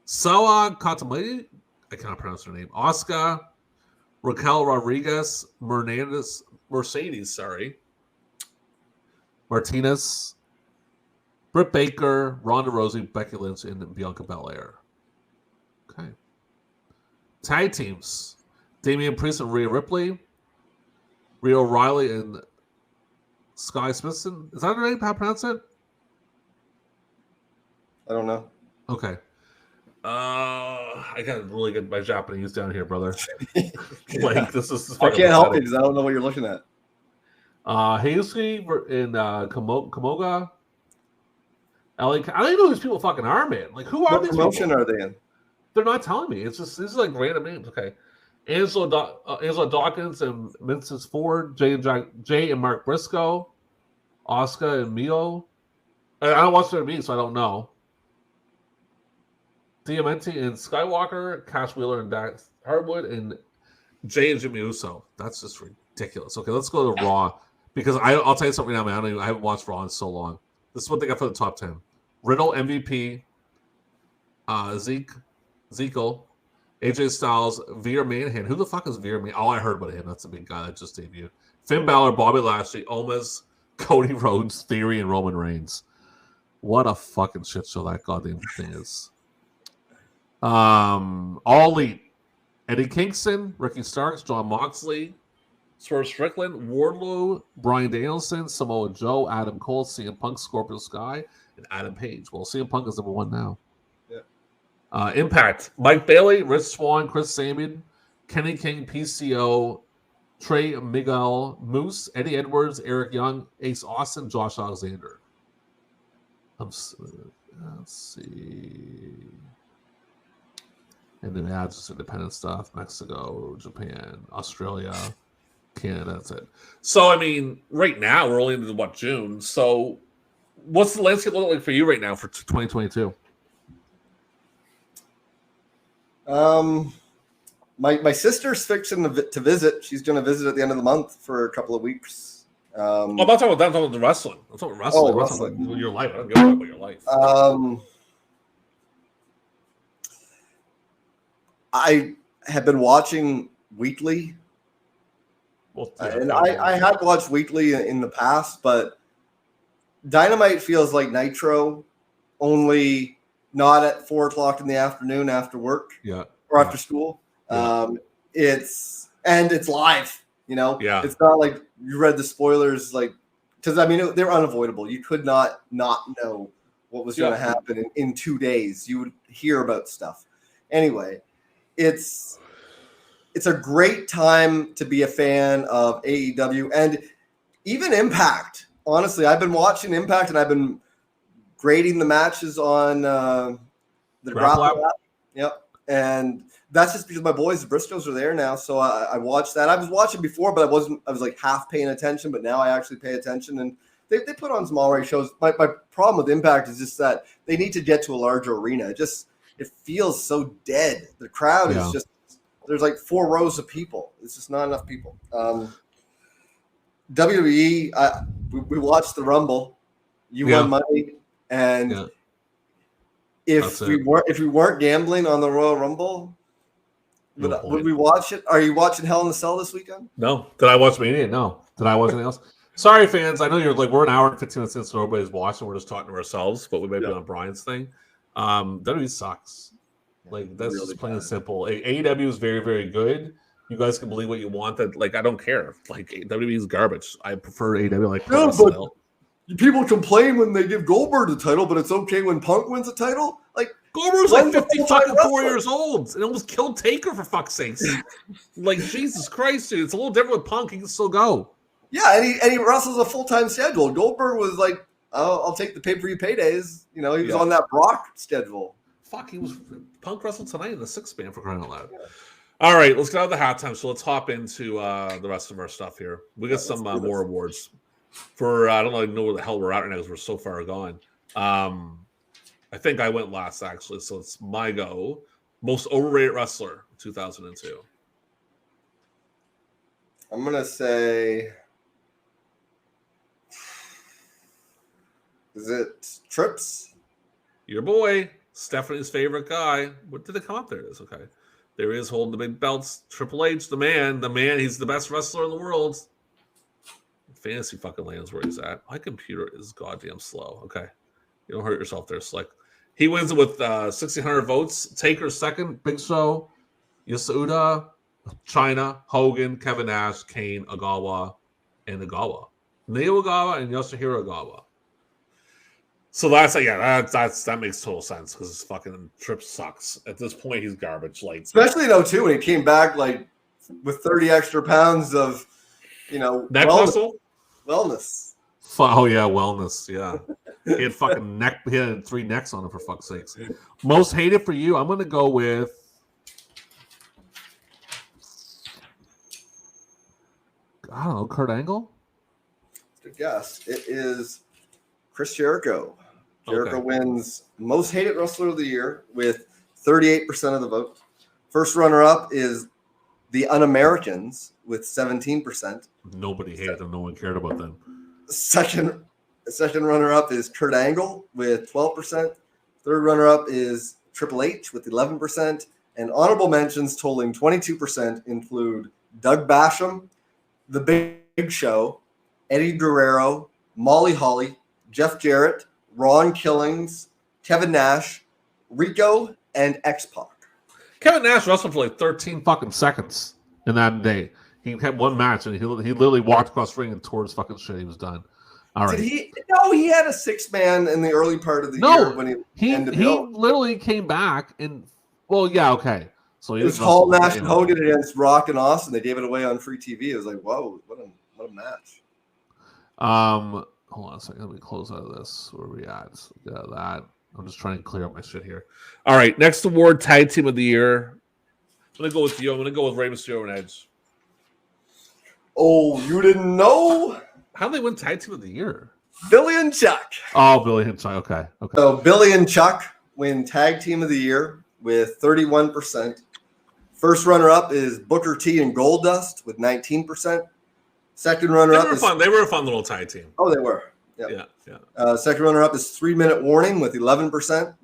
Sawa Katamari, I cannot pronounce her name. Asuka, Raquel Rodriguez, Mercedes, Martinez, Britt Baker, Ronda Rousey, Becky Lynch, and Bianca Belair. Okay. Tag teams: Damian Priest and Rhea Ripley, Rhea O'Reilly and Sky Smithson. Is that her name? How to pronounce it? I don't know. Okay. I got really good my Japanese down here, brother. Like this is. I can't help it because I don't know what you're looking at. Hazuki in Kamoga. LA. I don't even know who these people fucking are, man. Like who are What these promotion people? are they in? They're not telling me. It's just these are like random names. Okay. Angela Dawkins and Vincent Ford, Jay and Mark Briscoe, Asuka and Mio. I don't watch their meet, so I don't know. Diamante and Skywalker, Cash Wheeler and Dax Hardwood, and Jay and Jimmy Uso. That's just ridiculous. Okay, let's go to Raw because I'll tell you something now, man. I haven't watched Raw in so long. This is what they got for the top 10: Riddle MVP, Zeke, AJ Styles, Veer Manhan. Who the fuck is Veer Manhan? Oh, I heard about him. That's a big guy that just debuted. Finn Balor, Bobby Lashley, Omos, Cody Rhodes, Theory, and Roman Reigns. What a fucking shit show that goddamn thing is. All Elite: Eddie Kingston, Ricky Starks, John Moxley, Swerve Strickland, Wardlow, Bryan Danielson, Samoa Joe, Adam Cole, CM Punk, Scorpio Sky, and Adam Page. Well, CM Punk is number 1 now. Impact: Mike Bailey, Rich Swann, Chris Sabin, Kenny King, PCO, Trey Miguel, Moose, Eddie Edwards, Eric Young, Ace Austin, Josh Alexander. Let's see. And then adds just independent stuff: Mexico, Japan, Australia, Canada. That's it. So, I mean, right now we're only in June. So, what's the landscape look like for you right now for 2022? My sister's fixing to visit. She's going to visit at the end of the month for a couple of weeks. I'm not talking about that. I'm talking about the wrestling. I'm talking about wrestling. Oh, I'm talking about your life. I don't give a fuck about your life. I have been watching Weekly. And I had watched Weekly in the past, but Dynamite feels like Nitro, only not at 4:00 in the afternoon after work, or after school. It's live, It's not like you read the spoilers, like because I mean they're unavoidable. You could not know what was going to happen in 2 days. You would hear about stuff anyway. It's a great time to be a fan of AEW and even Impact. Honestly, I've been watching Impact and I've been grading the matches on the Grapple app. Yep. And that's just because my boys, the Briscoes, are there now. So I watched that. I was watching before, but I was like half paying attention, but now I actually pay attention. And they put on some all right shows. My problem with Impact is just that they need to get to a larger arena. It feels so dead. The crowd is just, there's like 4 rows of people. It's just not enough people. WWE, we watched the Rumble. You won money. And if we weren't gambling on the Royal Rumble, would we watch it? Are you watching Hell in a Cell this weekend? No. Did I watch Mania? No. Did I watch anything else? Sorry, fans. I know you're like, we're an hour and 15 minutes in, so nobody's watching. We're just talking to ourselves, but we might be on Brian's thing. WWE sucks. Like, that's really just plain and simple. AEW is very, very good. You guys can believe what you want. That, like, I don't care. Like, WWE is garbage. I prefer AEW. Like, but people complain when they give Goldberg the title, but it's okay when Punk wins the title. Like, Goldberg was like When's the 50 full-time fucking 4 wrestler? years old and almost killed Taker for fuck's sakes. Like, Jesus Christ, dude. It's a little different with Punk. He can still go. Yeah, and he wrestles a full-time schedule. Goldberg was like, I'll take the pay-per-view paydays. You know, he was on that Brock schedule. Fuck, he was Punk wrestled tonight in the 6-man for crying out loud. Yeah. All right, let's get out of the halftime. So let's hop into the rest of our stuff here. We got some more awards for I don't know where the hell we're at right now because we're so far gone. I think I went last actually, so it's my go. Most overrated wrestler 2002. I'm gonna say, is it Trips? Your boy, Stephanie's favorite guy. What did it come up? There it is. Okay. There he is holding the big belts. Triple H, the man. He's the best wrestler in the world. Fantasy fucking lands where he's at. My computer is goddamn slow. Okay. You don't hurt yourself there, Slick. He wins it with 1,600 votes. Taker second. Big Show, Yasuda, China, Hogan, Kevin Nash, Kane, Agawa, and Agawa. Neo Agawa and Yoshihiro Agawa. So that makes total sense because his fucking Trip sucks. At this point, he's garbage. Like, especially in 02 when he came back like with 30 extra pounds of, neck muscle, wellness. Oh yeah, wellness. Yeah, he had fucking neck. He had 3 necks on him for fuck's sakes. Most hated for you. I'm gonna go with. I don't know, Kurt Angle. Good guess. It is Chris Jericho. Jericho wins most hated wrestler of the year with 38% of the vote. First runner-up is the Un-Americans with 17%. Nobody hated them. No one cared about them. Second runner-up is Kurt Angle with 12%. Third runner-up is Triple H with 11%. And honorable mentions totaling 22% include Doug Basham, The Big Show, Eddie Guerrero, Molly Holly, Jeff Jarrett, Ron Killings, Kevin Nash, Rico, and X-Pac. Kevin Nash wrestled for like 13 fucking seconds in that day. He had one match and he literally walked across the ring and tore his fucking shit. He was done. All right. Did he? No, he had a 6-man in the early part of the year when he literally came back and okay. So it was Hall, Nash, and Hogan against Rock and Austin. They gave it away on free TV. It was like, whoa, what a match. Hold on a second. Let me close out of this. Where are we at? Get out of that. I'm just trying to clear up my shit here. All right. Next award, Tag Team of the Year. I'm going to go with you. I'm going to go with Rey Mysterio and Edge. Oh, you didn't know? How did they win Tag Team of the Year? Billy and Chuck. Oh, Billy and Chuck. Okay. So Billy and Chuck win Tag Team of the Year with 31%. First runner-up is Booker T and Goldust with 19%. Second runner-up They were a fun little tag team. Oh, they were. Yeah. Second runner-up is 3 Minute Warning with 11%.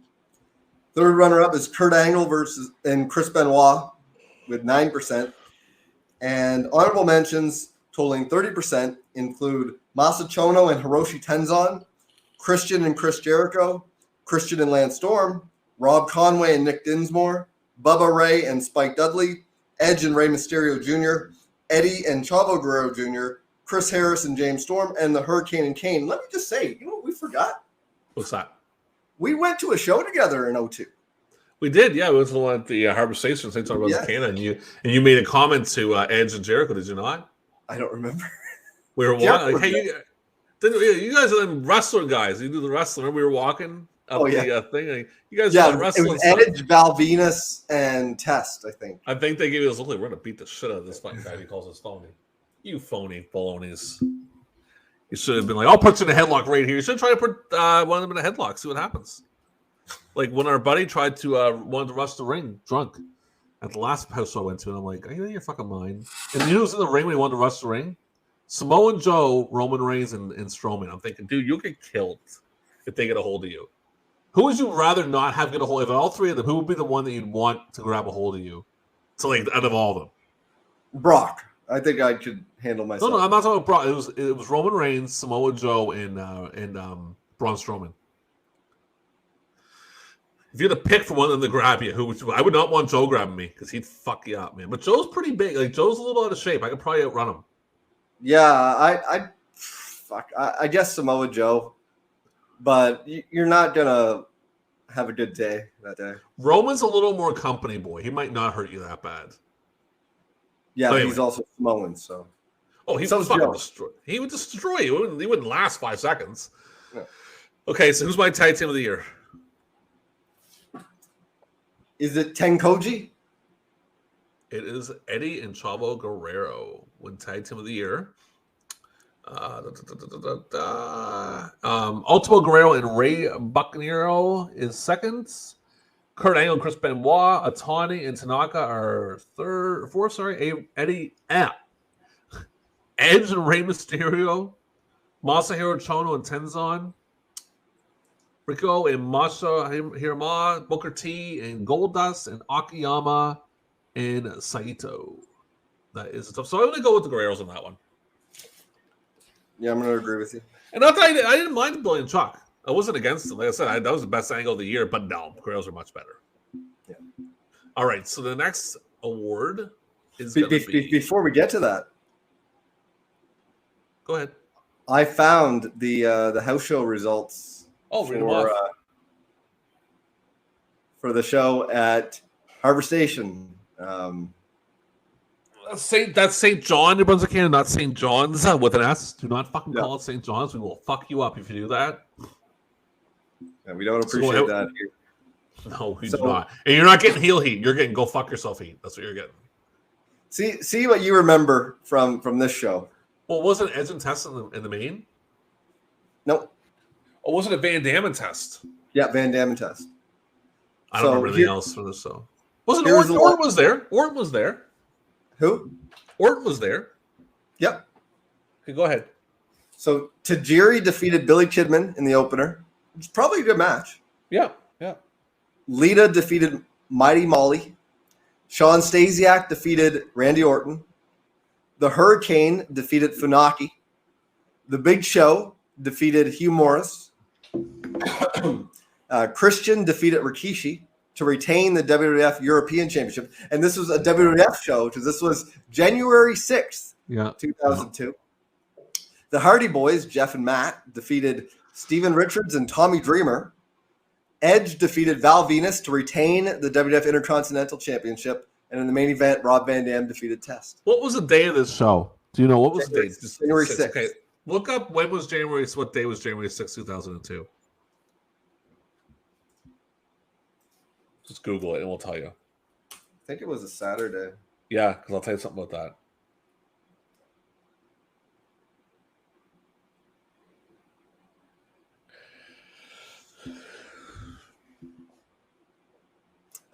Third runner-up is Kurt Angle and Chris Benoit with 9%. And honorable mentions totaling 30% include Masa Chono and Hiroshi Tenzan, Christian and Chris Jericho, Christian and Lance Storm, Rob Conway and Nick Dinsmore, Bubba Ray and Spike Dudley, Edge and Rey Mysterio Jr., Eddie and Chavo Guerrero Jr., Chris Harris and James Storm, and the Hurricane and Kane. Let me just say, you know what we forgot? What's that? We went to a show together in 02. We did, yeah. It was the one at the Harbor Station. They talked about the Canada, and you made a comment to Edge and Jericho. Did you not? I don't remember. We were walking. Like, hey, you guys are the wrestler guys. You do the wrestling. Remember we were walking up the thing. Like, you guys are wrestling. It was Edge, Val Venus, and Test. I think they gave you this look like we're gonna beat the shit out of this fucking guy. He calls us phony. You phony balonies. You should have been like, I'll put you in a headlock right here. You should try to put one of them in a headlock. See what happens. Like when our buddy tried to wanted to rush the ring drunk at the last house I went to, and I'm like, are you in your fucking mind? And you know who's in the ring when he wanted to rush the ring? Samoa Joe, Roman Reigns, and Strowman. I'm thinking, dude, you'll get killed if they get a hold of you. Who would you rather not have get a hold of? All three of them, who would be the one that you'd want to grab a hold of you? So like out of all of them. Brock. I think I could handle myself. No, I'm not talking about Brock. It was Roman Reigns, Samoa Joe, and Braun Strowman. If you had to pick for one of them to grab you, I would not want Joe grabbing me because he'd fuck you up, man. But Joe's pretty big. Like Joe's a little out of shape. I could probably outrun him. Yeah, I guess Samoa Joe, but you're not gonna have a good day that day. Roman's a little more company boy. He might not hurt you that bad. Yeah, But but anyway. he's also Samoan, so. Oh, he would fucking destroy. He would destroy you. He wouldn't last 5 seconds. No. Okay, so who's my tag team of the year? Is it Tenkoji? It is Eddie and Chavo Guerrero win tag team of the year. Ultimo Guerrero and Ray Bucanero is second. Kurt Angle, Chris Benoit, Atani, and Tanaka are fourth. Sorry, Eddie, Edge and Rey Mysterio, Masahiro Chono and Tenzan, Rico and Masha Hirama, Booker T and Goldust, and Akiyama and Saito. That is tough. So I'm going to go with the Guerreros on that one. Yeah, I'm going to agree with you. And not that I didn't mind Billy and Chuck. I wasn't against them. Like I said, that was the best angle of the year, but no, the Guerreros are much better. Yeah. All right, so the next award is going to be... Before we get to that, go ahead. I found the house show results for the show at Harbor Station. That's St. John, New Brunswick, Canada, not St. John's with an S. Do not fucking call it St. John's. We will fuck you up if you do that. Yeah, we don't appreciate that here. No, we do not. And you're not getting heel heat. You're getting go fuck yourself heat. That's what you're getting. See what you remember from this show. Well, wasn't Edge and Test in the main? Nope. Oh, wasn't it Van Dam and Test? Yeah, Van Dam and Test. I don't remember anything else for this show. Wasn't Orton? Orton was there. Orton was there. Who? Orton was there. Yep. Okay, go ahead. So Tajiri defeated Billy Kidman in the opener. It's probably a good match. Yeah. Lita defeated Mighty Molly. Sean Stasiak defeated Randy Orton. The Hurricane defeated Funaki. The Big Show defeated Hugh Morris. Christian defeated Rikishi to retain the WWF European Championship. And this was a WWF show because this was January 6th, 2002. The Hardy Boys, Jeff and Matt, defeated Steven Richards and Tommy Dreamer. Edge defeated Val Venus to retain the WWF Intercontinental Championship. And in the main event, Rob Van Dam defeated Test. What was the day of this show? Do you know what was the date? January 6th. Okay. Look up what day was January 6th, 2002. Just Google it and we'll tell you. I think it was a Saturday. Yeah, because I'll tell you something about that.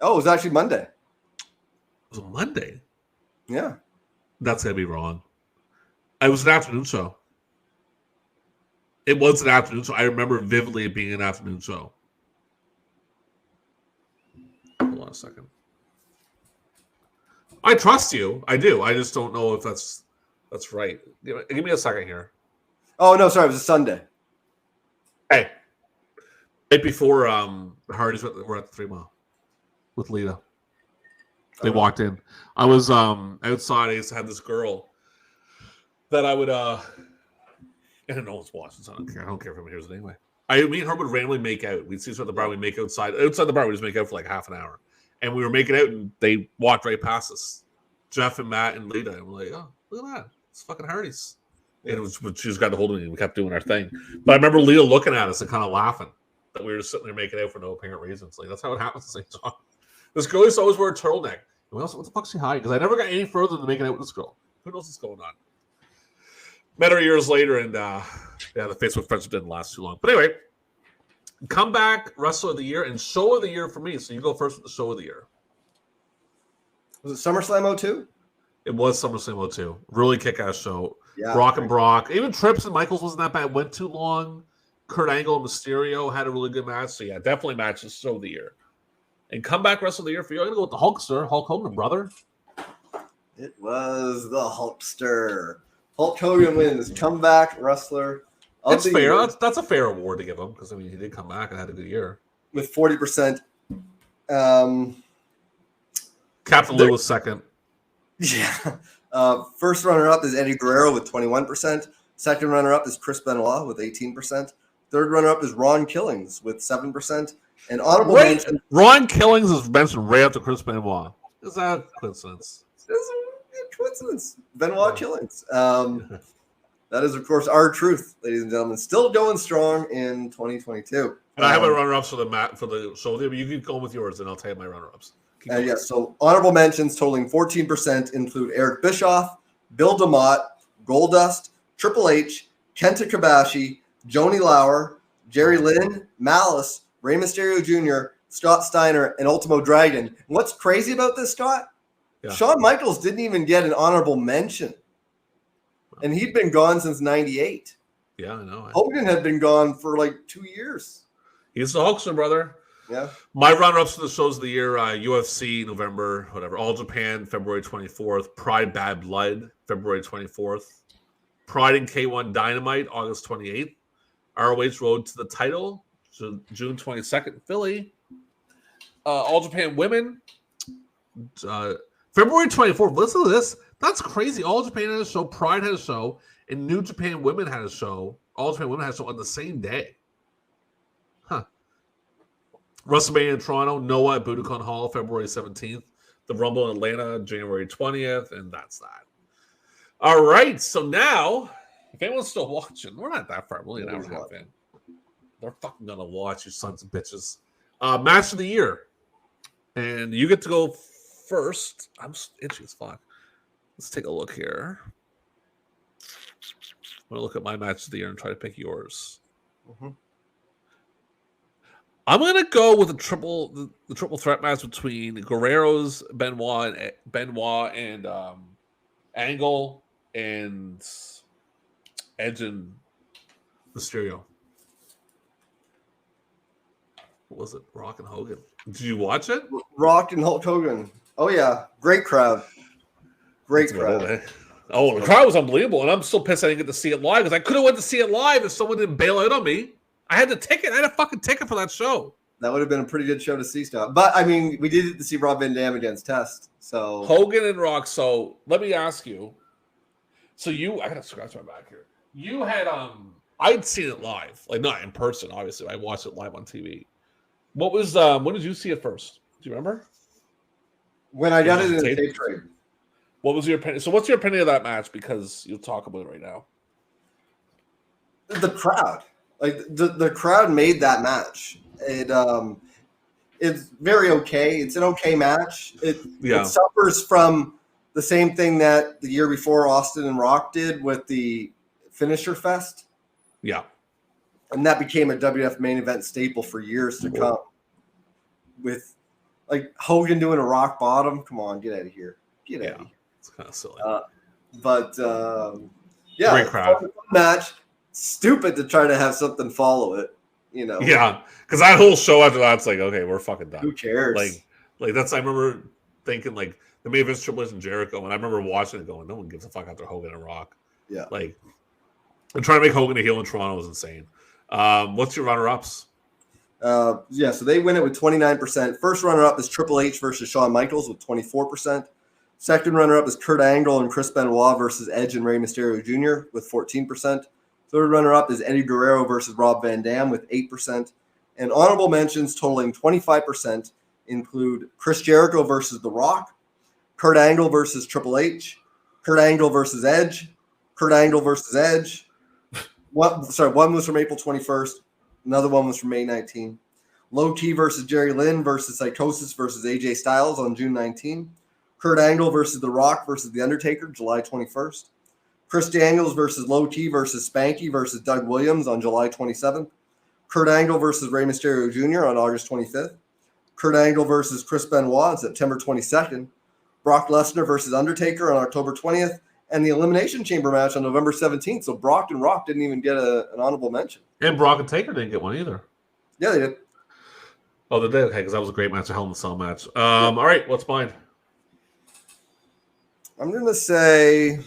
Oh, it was actually Monday. It was a Monday? Yeah. That's going to be wrong. It was an afternoon show. It was an afternoon show. I remember vividly it being an afternoon show. Hold on a second. I trust you. I do. I just don't know if that's right. Give me a second here. Oh, no, sorry. It was a Sunday. Hey. Right before the Hardys were at the 3 Mile with Lita. They walked in. I was outside. I used to have this girl that I would and no one's watching, so I don't care if anyone hears it anyway. Me and her would randomly make out. We'd see each other at the bar, we'd make outside the bar, we'd just make out for like half an hour. And we were making out and they walked right past us. Jeff and Matt and Lita. And we're like, oh, look at that. It's fucking Hardys. And she just got a hold of me and we kept doing our thing. But I remember Lita looking at us and kind of laughing that we were just sitting there making out for no apparent reasons. Like, that's how it happens in St. John. This girl used to always wear a turtleneck. And what the fuck's she hiding? Because I never got any further than making out with this girl. Who knows what's going on? Met her years later, and the Facebook friendship didn't last too long. But anyway, comeback wrestler of the year and show of the year for me. So you go first with the show of the year. Was it SummerSlam 02? It was SummerSlam 02. Really kick-ass show. Yeah. Brock and Brock. Even Trips and Michaels wasn't that bad. Went too long. Kurt Angle and Mysterio had a really good match. So yeah, definitely matches show of the year. And comeback wrestler of the year for you. I'm going to go with the Hulkster. Hulk Hogan, brother. It was the Hulkster. Hulk Hogan wins comeback wrestler. It's fair. That's a fair award to give him because he did come back and had a good year with 40%. Captain Lewis second. Yeah. First runner-up is Eddie Guerrero with 21%. Second runner-up is Chris Benoit with 18%. Third runner-up is Ron Killings with 7%. And honorable Right. mention. Ron Killings is mentioned right after Chris Benoit. Is that a coincidence? It's a coincidence. Benoit Killings. That is, of course, our truth, ladies and gentlemen. Still going strong in 2022. And I have my runner-ups for the show. You can go with yours, and I'll tell you my runner-ups. Yes, so honorable mentions totaling 14% include Eric Bischoff, Bill DeMott, Goldust, Triple H, Kenta Kobashi, Joni Lauer, Jerry Lynn, Malice, Rey Mysterio Jr., Scott Steiner, and Ultimo Dragon. And what's crazy about this, Scott? Yeah. Shawn Michaels didn't even get an honorable mention. And he'd been gone since 98. Yeah, I know. Hogan had been gone for like 2 years. He's the Hulkster, brother. Yeah. My runner-ups for the shows of the year, UFC, November, whatever. All Japan, February 24th. Pride Bad Blood, February 24th. Pride and K1 Dynamite, August 28th. ROH Road to the Title, June 22nd, Philly. All Japan Women, February 24th. Listen to this. That's crazy. All Japan had a show, Pride had a show, and New Japan Women had a show. All Japan Women had a show on the same day. Huh. WrestleMania in Toronto, Noah at Budokan Hall, February 17th. The Rumble in Atlanta, January 20th, and that's that. All right, so now, if anyone's still watching, we're not that far. We're only an hour and a half in. They're fucking gonna watch, you sons of bitches. Match of the year. And you get to go first. I'm itchy as fuck. Let's take a look here. I'm going to look at my match of the year and try to pick yours. Mm-hmm. I'm going to go with the triple threat match between Guerrero's Benoit and Angle and Edge and Mysterio. What was it? Rock and Hogan. Did you watch it? Rock and Hulk Hogan. Oh, yeah. Great crowd. Great crowd. Oh, the crowd was unbelievable, and I'm still pissed I didn't get to see it live because I could have went to see it live if someone didn't bail out on me. I had the ticket. I had a fucking ticket for that show. That would have been a pretty good show to see, Scott. But, I mean, we did it to see Rob Van Dam against Test. So Hogan and Rock. So let me ask you. So I got to scratch my back here. You had I'd seen it live, like not in person, obviously. I watched it live on TV. What was when did you see it first? Do you remember? When I got it in the tape trade. What was your opinion? So what's your opinion of that match? Because you'll talk about it right now. The crowd. Like the crowd made that match. It's very okay. It's an okay match. It suffers from the same thing that the year before Austin and Rock did with the Finisher Fest. Yeah. And that became a WF main event staple for years to come. With like Hogan doing a rock bottom. Come on, get out of here. Get out of here. It's kind of silly. Great crowd. Match. Stupid to try to have something follow it. You know. Yeah. Because that whole show after that's like, okay, we're fucking done. Who cares? Like that's I remember thinking like the main event Triple H and Jericho, and I remember watching it going, no one gives a fuck after Hogan and Rock. Yeah. Like and trying to make Hogan a heel in Toronto was insane. What's your runner-ups? So they win it with 29%. First runner-up is Triple H versus Shawn Michaels with 24%. Second runner-up is Kurt Angle and Chris Benoit versus Edge and Rey Mysterio Jr. with 14%. Third runner-up is Eddie Guerrero versus Rob Van Dam with 8%. And honorable mentions totaling 25% include Chris Jericho versus The Rock, Kurt Angle versus Triple H, Kurt Angle versus Edge, Kurt Angle versus Edge. One was from April 21st. Another one was from May 19. Low T versus Jerry Lynn versus Psychosis versus AJ Styles on June 19. Kurt Angle versus The Rock versus The Undertaker, July 21st. Chris Daniels versus Low T versus Spanky versus Doug Williams on July 27th. Kurt Angle versus Rey Mysterio Jr. on August 25th. Kurt Angle versus Chris Benoit on September 22nd. Brock Lesnar versus Undertaker on October 20th. And the Elimination Chamber match on November 17th. So Brock and Rock didn't even get an honorable mention. And Brock and Taker didn't get one either. Yeah, they did. Oh, they did? Okay, because that was a great match, a Hell in a Cell match. All right, what's mine? I'm going to say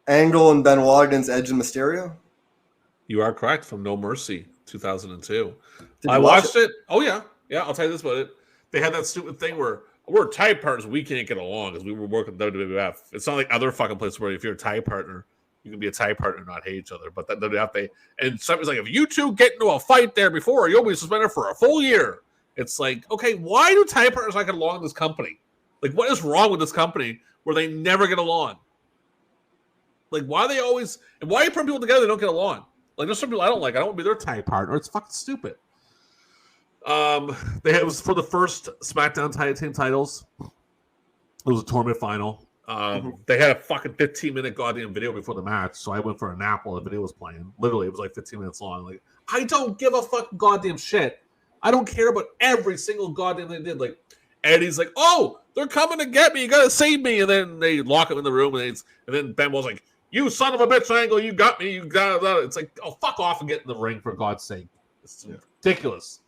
Angle and Benoit against Edge and Mysterio. You are correct, from No Mercy, 2002. I watched it. Oh, yeah. Yeah, I'll tell you this about it. They had that stupid thing where we're tag partners, we can't get along because we were working WWF. It's not like other fucking places where if you're a tag partner, You can be a tag partner and not hate each other, but then they have to. And somebody's like, if you two get into a fight there before, you'll be suspended for a full year. It's like, okay, why do tag partners not get along in this company? Like, what is wrong with this company where they never get along? Like, why are they always, and why are you putting people together that don't get along? Like, there's some people I don't like. I don't want to be their tag partner. It's fucking stupid. It was for the first SmackDown tag team titles. It was a tournament final. They had a fucking 15-minute goddamn video before the match, so I went for a nap while the video was playing. Literally, it was like 15 minutes long. Like, I don't give a fucking goddamn shit. I don't care about every single goddamn thing they did. Like, Eddie's like, oh, they're coming to get me. You gotta save me. And then they lock him in the room, and then Benoit's like, you son of a bitch, Angle, you got me. You got it. It's like, oh, fuck off and get in the ring, for God's sake. It's ridiculous.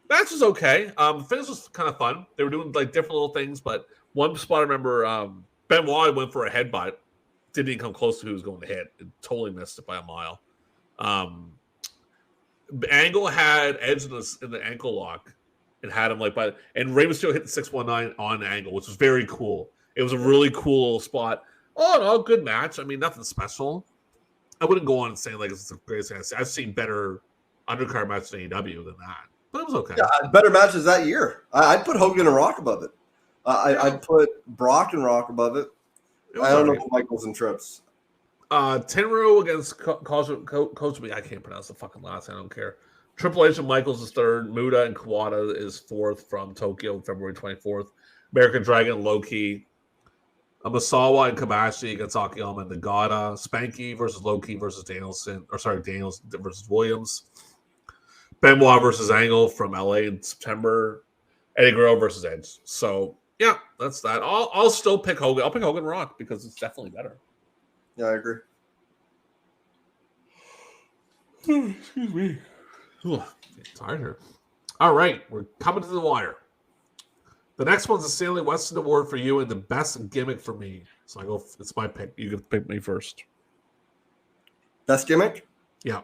Match was okay. The finish was kind of fun. They were doing like different little things, but one spot I remember, Benoit went for a headbutt. Didn't even come close to who was going to hit. It totally missed it by a mile. Angle had Edge in the ankle lock and had him like and Rey Mysterio hit the 619 on Angle, which was very cool. It was a really cool little spot. Oh no, good match. I mean, nothing special. I wouldn't go on and say like it's the greatest thing I've seen better undercard matches in AEW than that, but it was okay. Yeah, better matches that year. I'd put Hogan and Rock above it. I'd put Brock and Rock above it. I don't know Michaels and Trips. Tenryu against Kozumi. I can't pronounce the fucking last. I don't care. Triple H and Michaels is third. Muda and Kawada is fourth from Tokyo, February 24th. American Dragon, Low-Key. Misawa and Kobashi against Akiyama and Nagata. Spanky versus Low-Key versus Daniels versus Williams. Benoit versus Angle from LA in September. Eddie Guerrero versus Edge. So, yeah, that's that. I'll still pick Hogan. I'll pick Hogan Rock because it's definitely better. Yeah, I agree. Excuse me. Getting tired here. All right, we're coming to the wire. The next one's the Stanley Weston Award for you and the best gimmick for me. So I go. It's my pick. You can pick me first. Best gimmick? Yeah.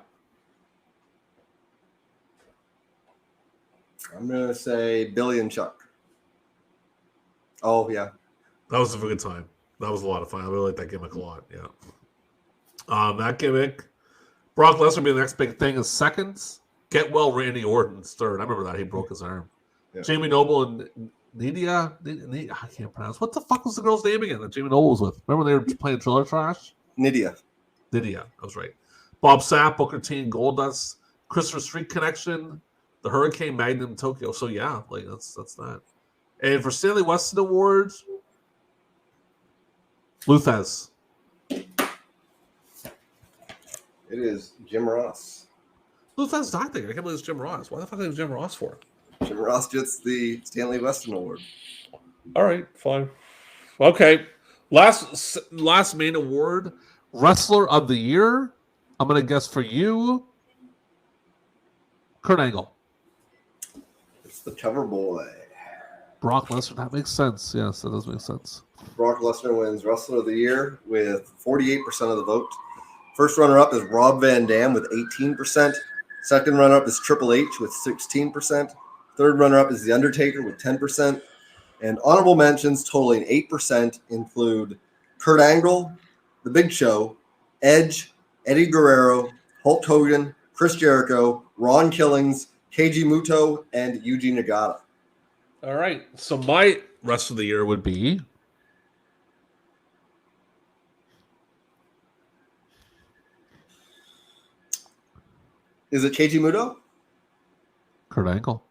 I'm gonna say Billy and Chuck. Oh yeah, that was a good time. That was a lot of fun. I really like that gimmick a lot. Yeah. That gimmick. Brock Lesnar being the next big thing is seconds. Get well, Randy Orton's third. I remember that he broke his arm. Yeah. Jamie Noble and Nidia. I can't pronounce. What the fuck was the girl's name again that Jamie Noble was with? Remember they were playing Trailer Trash? Nidia. I was right. Bob Sapp, Booker T, and Goldust. Christopher Street Connection. The Hurricane Magnum Tokyo. So yeah, like that's that. And for Stanley Weston Awards, Luthez. It is Jim Ross. Luthez died there. I can't believe it's Jim Ross. Why the fuck is Jim Ross for? Jim Ross gets the Stanley Weston Award. All right, fine. Okay. Last main award, Wrestler of the Year. I'm gonna guess for you, Kurt Angle. It's the cover boy. Brock Lesnar. That makes sense. Yes, that does make sense. Brock Lesnar wins Wrestler of the Year with 48% of the vote. First runner-up is Rob Van Dam with 18%. Second runner-up is Triple H with 16%. Third runner-up is The Undertaker with 10%. And honorable mentions totaling 8% include Kurt Angle, The Big Show, Edge, Eddie Guerrero, Hulk Hogan, Chris Jericho, Ron Killings, Keiji Muto, and Yuji Nagata. All right. So my rest of the year would be Is it Keiji Muto? Kurt Angle.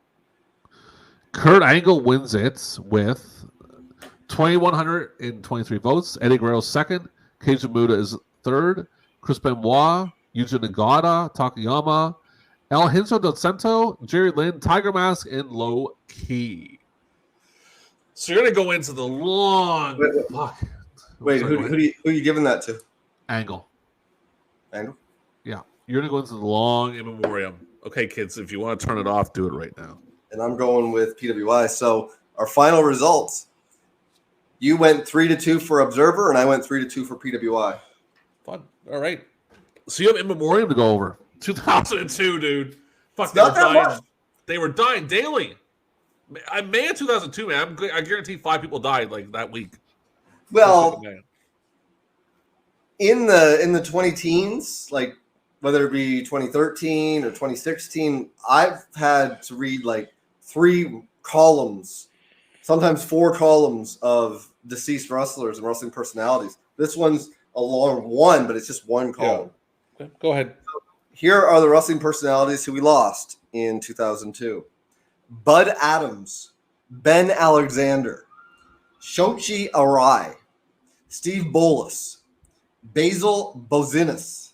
Kurt Angle wins it with 2,123 votes. Eddie Guerrero second. Keiji Muto is third. Chris Benoit, Yuji Nagata, Takayama, El Hinzo Del Santo, Jerry Lynn, Tiger Mask, and Low Key. So you're going to go into the long... Wait, who are you giving that to? Angle. Angle? Yeah. You're going to go into the long in memoriam. Okay, kids, if you want to turn it off, do it right now. And I'm going with PWI. So our final results, you went 3-2 for Observer, and I went 3-2 for PWI. Fun. All right. So you have in memoriam to go over. 2002, dude. Fuck, they were dying daily. May of 2002, man. I guarantee 5 people died like that week. Well, in the 20 teens, like whether it be 2013 or 2016, I've had to read like 3 columns, sometimes 4 columns of deceased wrestlers and wrestling personalities. This one's a long one, but it's just one column. Yeah. Okay, go ahead. Here are the wrestling personalities who we lost in 2002. Bud Adams, Ben Alexander, Shoichi Arai, Steve Bolus, Basil Bozinis,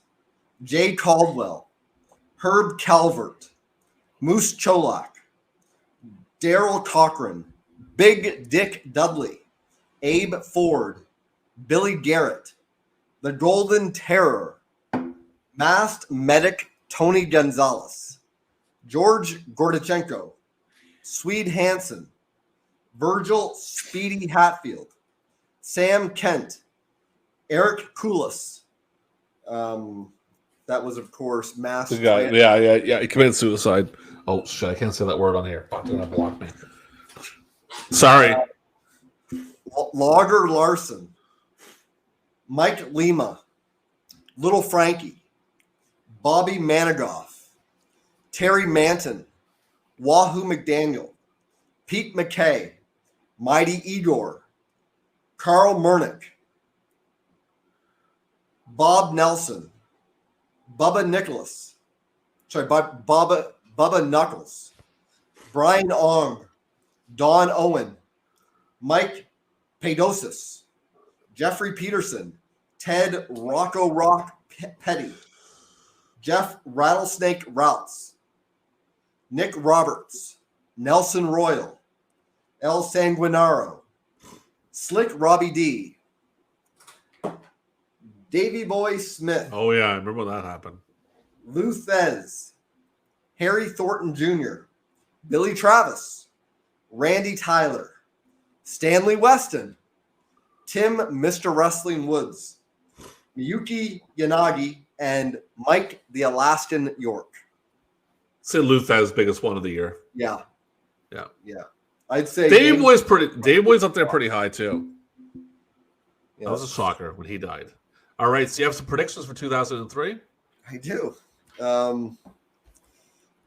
Jay Caldwell, Herb Calvert, Moose Cholak, Daryl Cochran, Big Dick Dudley, Abe Ford, Billy Garrett, The Golden Terror, Masked Medic Tony Gonzalez, George Gordachenko, Swede Hansen, Virgil Speedy Hatfield, Sam Kent, Eric Koulis. That was, of course, Masked. Yeah. He committed suicide. Oh, shit. I can't say that word on here. Fuck, they're going to block me. Sorry. Logger Larson, Mike Lima, Little Frankie, Bobby Manigoff, Terry Manton, Wahoo McDaniel, Pete McKay, Mighty Igor, Carl Murnick, Bob Nelson, Bubba Nicholas, Bubba Knuckles, Brian Ong, Don Owen, Mike Padosis, Jeffrey Peterson, Ted Rocco Rock Petty, Jeff Rattlesnake Routes, Nick Roberts, Nelson Royal, El Sanguinaro, Slick Robbie D, Davey Boy Smith. Oh, yeah. I remember when that happened. Lou Thez, Harry Thornton Jr., Billy Travis, Randy Tyler, Stanley Weston, Tim Mr. Wrestling Woods, Miyuki Yanagi, and Mike the Alaskan York. Say Luther's biggest one of the year. Yeah. Yeah. I'd say Dave Boy's up there pretty high too. Yeah. That was a shocker when he died. All right, so you have some predictions for 2003? I do. I'll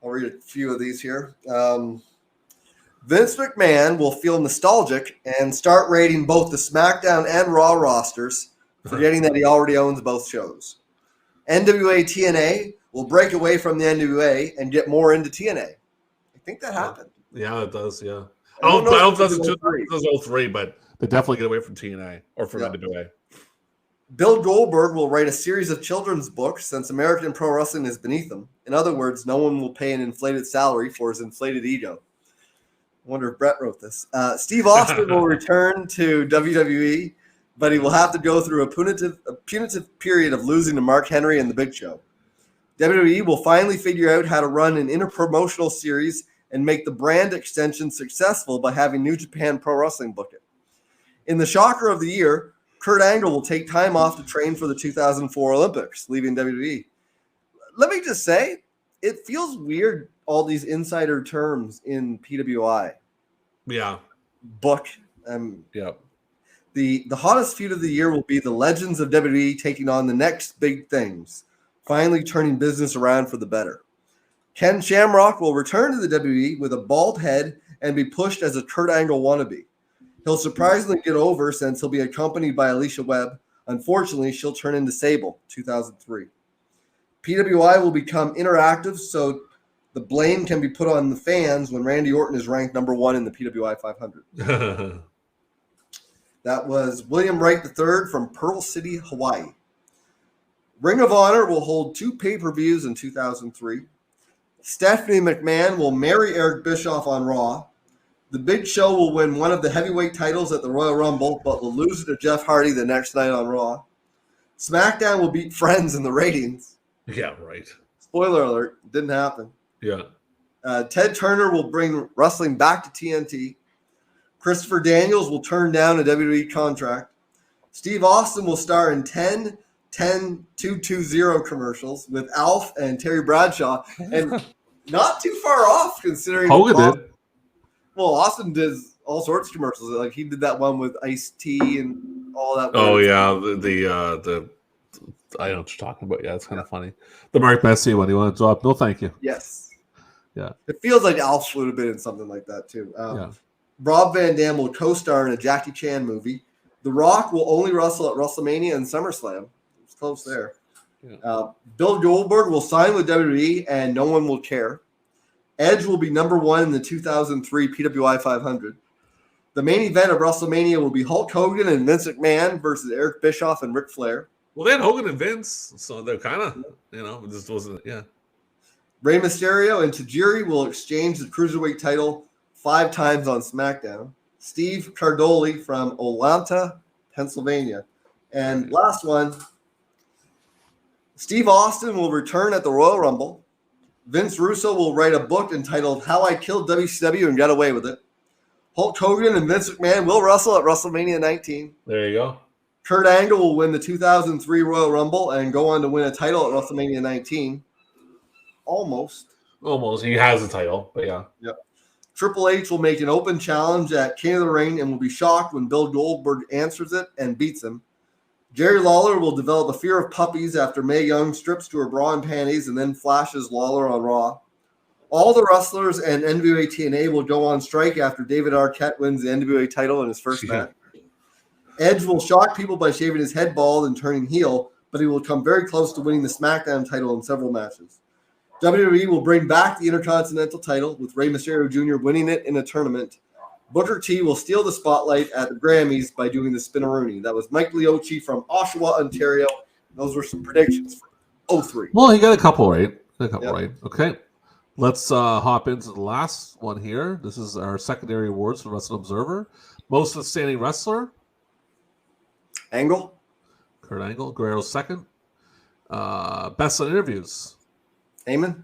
read a few of these here. Vince McMahon will feel nostalgic and start rating both the SmackDown and Raw rosters, forgetting that he already owns both shows. NWA TNA will break away from the NWA and get more into TNA. I think that happened. Yeah, it does, yeah. I don't know if that's it's 2003, but they definitely get away from TNA or from Yeah. NWA. Bill Goldberg will write a series of children's books since American Pro Wrestling is beneath him. In other words, no one will pay an inflated salary for his inflated ego. I wonder if Brett wrote this. Steve Austin will return to WWE, but he will have to go through a punitive period of losing to Mark Henry and The Big Show. WWE will finally figure out how to run an interpromotional series and make the brand extension successful by having New Japan Pro Wrestling book it. In the shocker of the year, Kurt Angle will take time off to train for the 2004 Olympics, leaving WWE. Let me just say, it feels weird, all these insider terms in PWI. Yeah. Book. Yeah. The hottest feud of the year will be the Legends of WWE taking on the next big things, finally turning business around for the better. Ken Shamrock will return to the WWE with a bald head and be pushed as a Kurt Angle wannabe. He'll surprisingly get over since he'll be accompanied by Alicia Webb. Unfortunately, she'll turn into Sable, 2003. PWI will become interactive, so the blame can be put on the fans when Randy Orton is ranked number 1 in the PWI 500. That was William Wright III from Pearl City, Hawaii. Ring of Honor will hold 2 pay-per-views in 2003. Stephanie McMahon will marry Eric Bischoff on Raw. The Big Show will win one of the heavyweight titles at the Royal Rumble, but will lose it to Jeff Hardy the next night on Raw. SmackDown will beat Friends in the ratings. Yeah, right. Spoiler alert, didn't happen. Yeah. Ted Turner will bring wrestling back to TNT. Christopher Daniels will turn down a WWE contract. Steve Austin will star in 10-220 commercials with Alf and Terry Bradshaw, and not too far off considering Hogan did. Well, Austin does all sorts of commercials. Like he did that one with Ice-T and all that. Oh yeah, the I know what you're talking about. Yeah, it's kind of funny. The Mark Messier one. You want to drop? No, thank you. Yes. Yeah. It feels like Alf would have been in something like that too. Yeah. Rob Van Dam will co-star in a Jackie Chan movie. The Rock will only wrestle at WrestleMania and SummerSlam. It's close there. Yeah. Bill Goldberg will sign with WWE and no one will care. Edge will be number 1 in the 2003 PWI 500. The main event of WrestleMania will be Hulk Hogan and Vince McMahon versus Eric Bischoff and Ric Flair. Well, they had Hogan and Vince, so they're kind of, it just wasn't, yeah. Rey Mysterio and Tajiri will exchange the Cruiserweight title 5 times on SmackDown. Steve Cardoli from Olathe, Pennsylvania. And last one, Steve Austin will return at the Royal Rumble. Vince Russo will write a book entitled How I Killed WCW and Got Away with It. Hulk Hogan and Vince McMahon will wrestle at WrestleMania 19. There you go. Kurt Angle will win the 2003 Royal Rumble and go on to win a title at WrestleMania 19. Almost. He has a title, but yeah. Yep. Triple H will make an open challenge at King of the Ring and will be shocked when Bill Goldberg answers it and beats him. Jerry Lawler will develop a fear of puppies after Mae Young strips to her bra and panties and then flashes Lawler on Raw. All the wrestlers and NWA TNA will go on strike after David Arquette wins the NWA title in his first match. Edge will shock people by shaving his head bald and turning heel, but he will come very close to winning the SmackDown title in several matches. WWE will bring back the Intercontinental title, with Rey Mysterio Jr. winning it in a tournament. Booker T will steal the spotlight at the Grammys by doing the Spinaroonie. That was Mike Leochi from Oshawa, Ontario. Those were some predictions for 03. Well, he got a couple right. Right. Okay. Let's hop into the last one here. This is our secondary awards for Wrestling Observer. Most outstanding wrestler. Angle. Kurt Angle. Guerrero's second. Best on interviews. Heyman.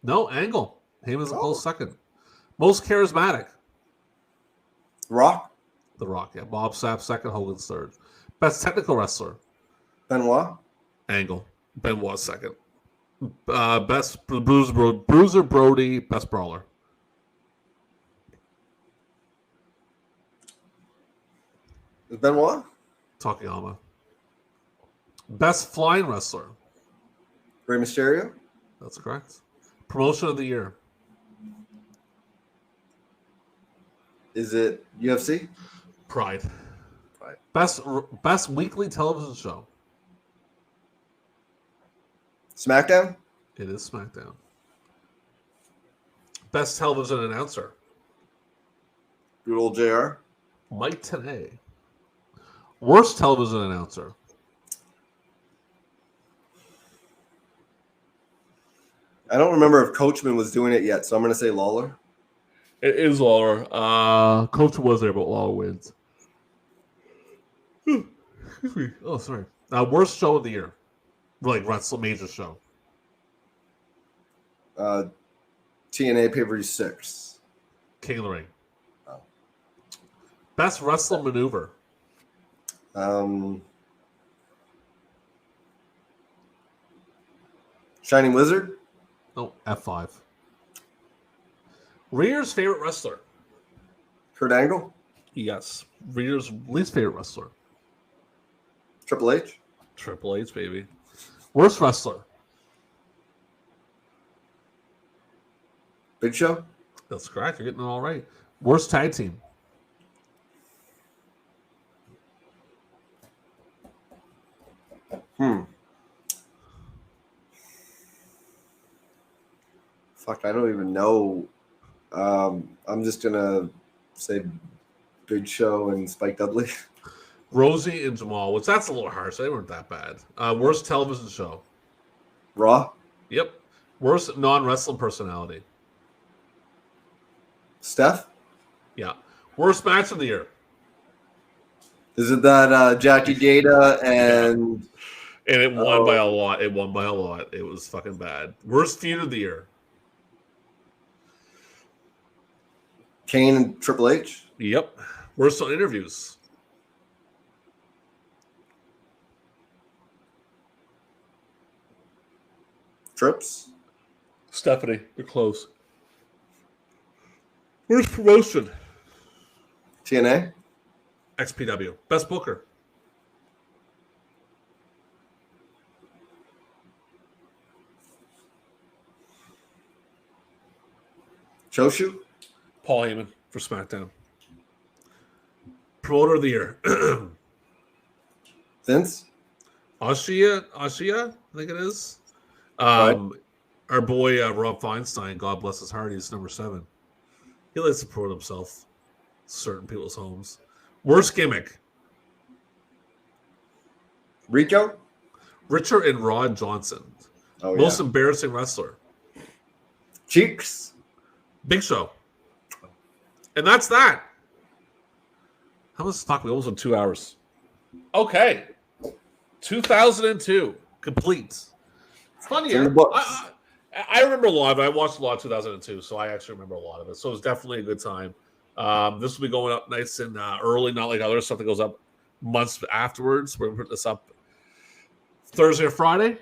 No, Angle. Heyman's a close second. Most charismatic. Rock. The Rock. Yeah. Bob Sapp second. Hogan's third. Best technical wrestler. Benoit. Angle. Benoit second. Best Bruiser Brody. Best brawler. Is Benoit? Takayama. Best flying wrestler. Rey Mysterio. That's correct. Promotion of the year. Is it UFC? Pride. Best weekly television show. SmackDown? It is SmackDown. Best television announcer. Good old JR. Mike Tenay. Worst television announcer. I don't remember if Coachman was doing it yet, so I'm going to say Lawler. It is Lawler. Coach was there, but Lawler wins. Excuse me. Oh, sorry. Worst show of the year. Like Wrestle Major show. TNA Pay-Per-View 6. King of the Ring. Oh. Best wrestle maneuver. Shining Wizard. No, F5. Rear's favorite wrestler. Kurt Angle. Yes. Rear's least favorite wrestler. Triple H. Triple H, baby. Worst wrestler. Big Show. That's correct. You're getting it all right. Worst tag team. Fuck, I don't even know. I'm just gonna say Big Show and Spike Dudley. Rosie and Jamal, which that's a little harsh. They weren't that bad. Worst television show. Raw. Yep. Worst non-wrestling personality. Steph. Yeah. Worst match of the year. Is it that Jackie Gata and? And it won by a lot. It won by a lot. It was fucking bad. Worst feud of the year. Kane and Triple H. Yep. Worst on interviews. Trips. Stephanie, you're close. Worst promotion. TNA. XPW. Best booker. Choshu? Paul Heyman for SmackDown. Promoter of the year. Vince? Ashia, I think it is. Right. Our boy Rob Feinstein, God bless his heart, he's number 7. He likes to promote himself. Certain people's homes. Worst gimmick. Rico? Richard and Rod Johnson. Oh, Most yeah. embarrassing wrestler. Cheeks? Big Show. And that's that. How much talk? We almost went 2 hours. Okay. 2002. Complete. It's funny. It's in the books. I remember a lot of it. I watched a lot of 2002, so I actually remember a lot of it. So it was definitely a good time. This will be going up nice and early, not like other stuff that goes up months afterwards. We're going to put this up Thursday or Friday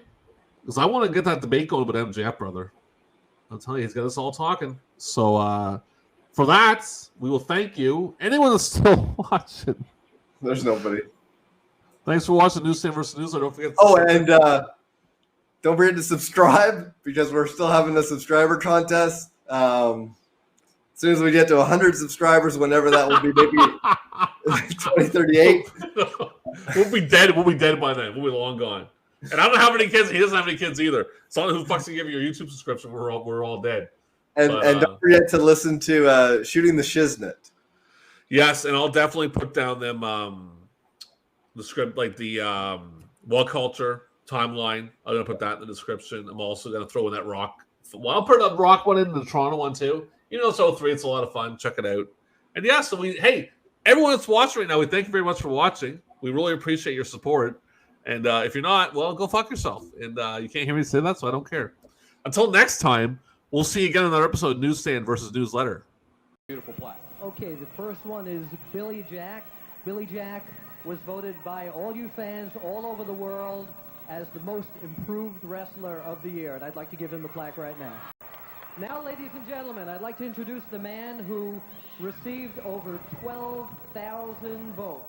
because I want to get that debate going with MJF, brother. I'll tell you, he's got us all talking. So for that, we will thank you. Anyone that's still watching. There's nobody. Thanks for watching Newsstand versus Newsletter. Don't forget. And don't forget to subscribe because we're still having a subscriber contest. As soon as we get to 100 subscribers, whenever that will be, maybe 2038. We'll be dead. We'll be dead by then. We'll be long gone. And I don't have any kids. He doesn't have any kids either. So who fucks to give you your YouTube subscription? We're all dead. And don't forget to listen to Shooting the Shiznit. Yes, and I'll definitely put down them the script, like the Wild Culture timeline. I'm gonna put that in the description. I'm also gonna throw in that Rock. Well, I'll put a Rock one in the Toronto one too. It's 03. It's a lot of fun. Check it out. And yeah, so everyone that's watching right now, we thank you very much for watching. We really appreciate your support. And if you're not, well, go fuck yourself. And you can't hear me say that, so I don't care. Until next time, we'll see you again in another episode of Newsstand versus Newsletter. Beautiful plaque. Okay, the first one is Billy Jack. Billy Jack was voted by all you fans all over the world as the most improved wrestler of the year. And I'd like to give him the plaque right now. Now, ladies and gentlemen, I'd like to introduce the man who received over 12,000 votes.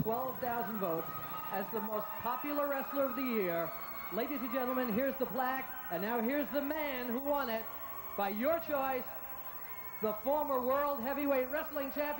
12,000 votes as the most popular wrestler of the year. Ladies and gentlemen, here's the plaque, and now here's the man who won it by your choice, the former World Heavyweight Wrestling Champion.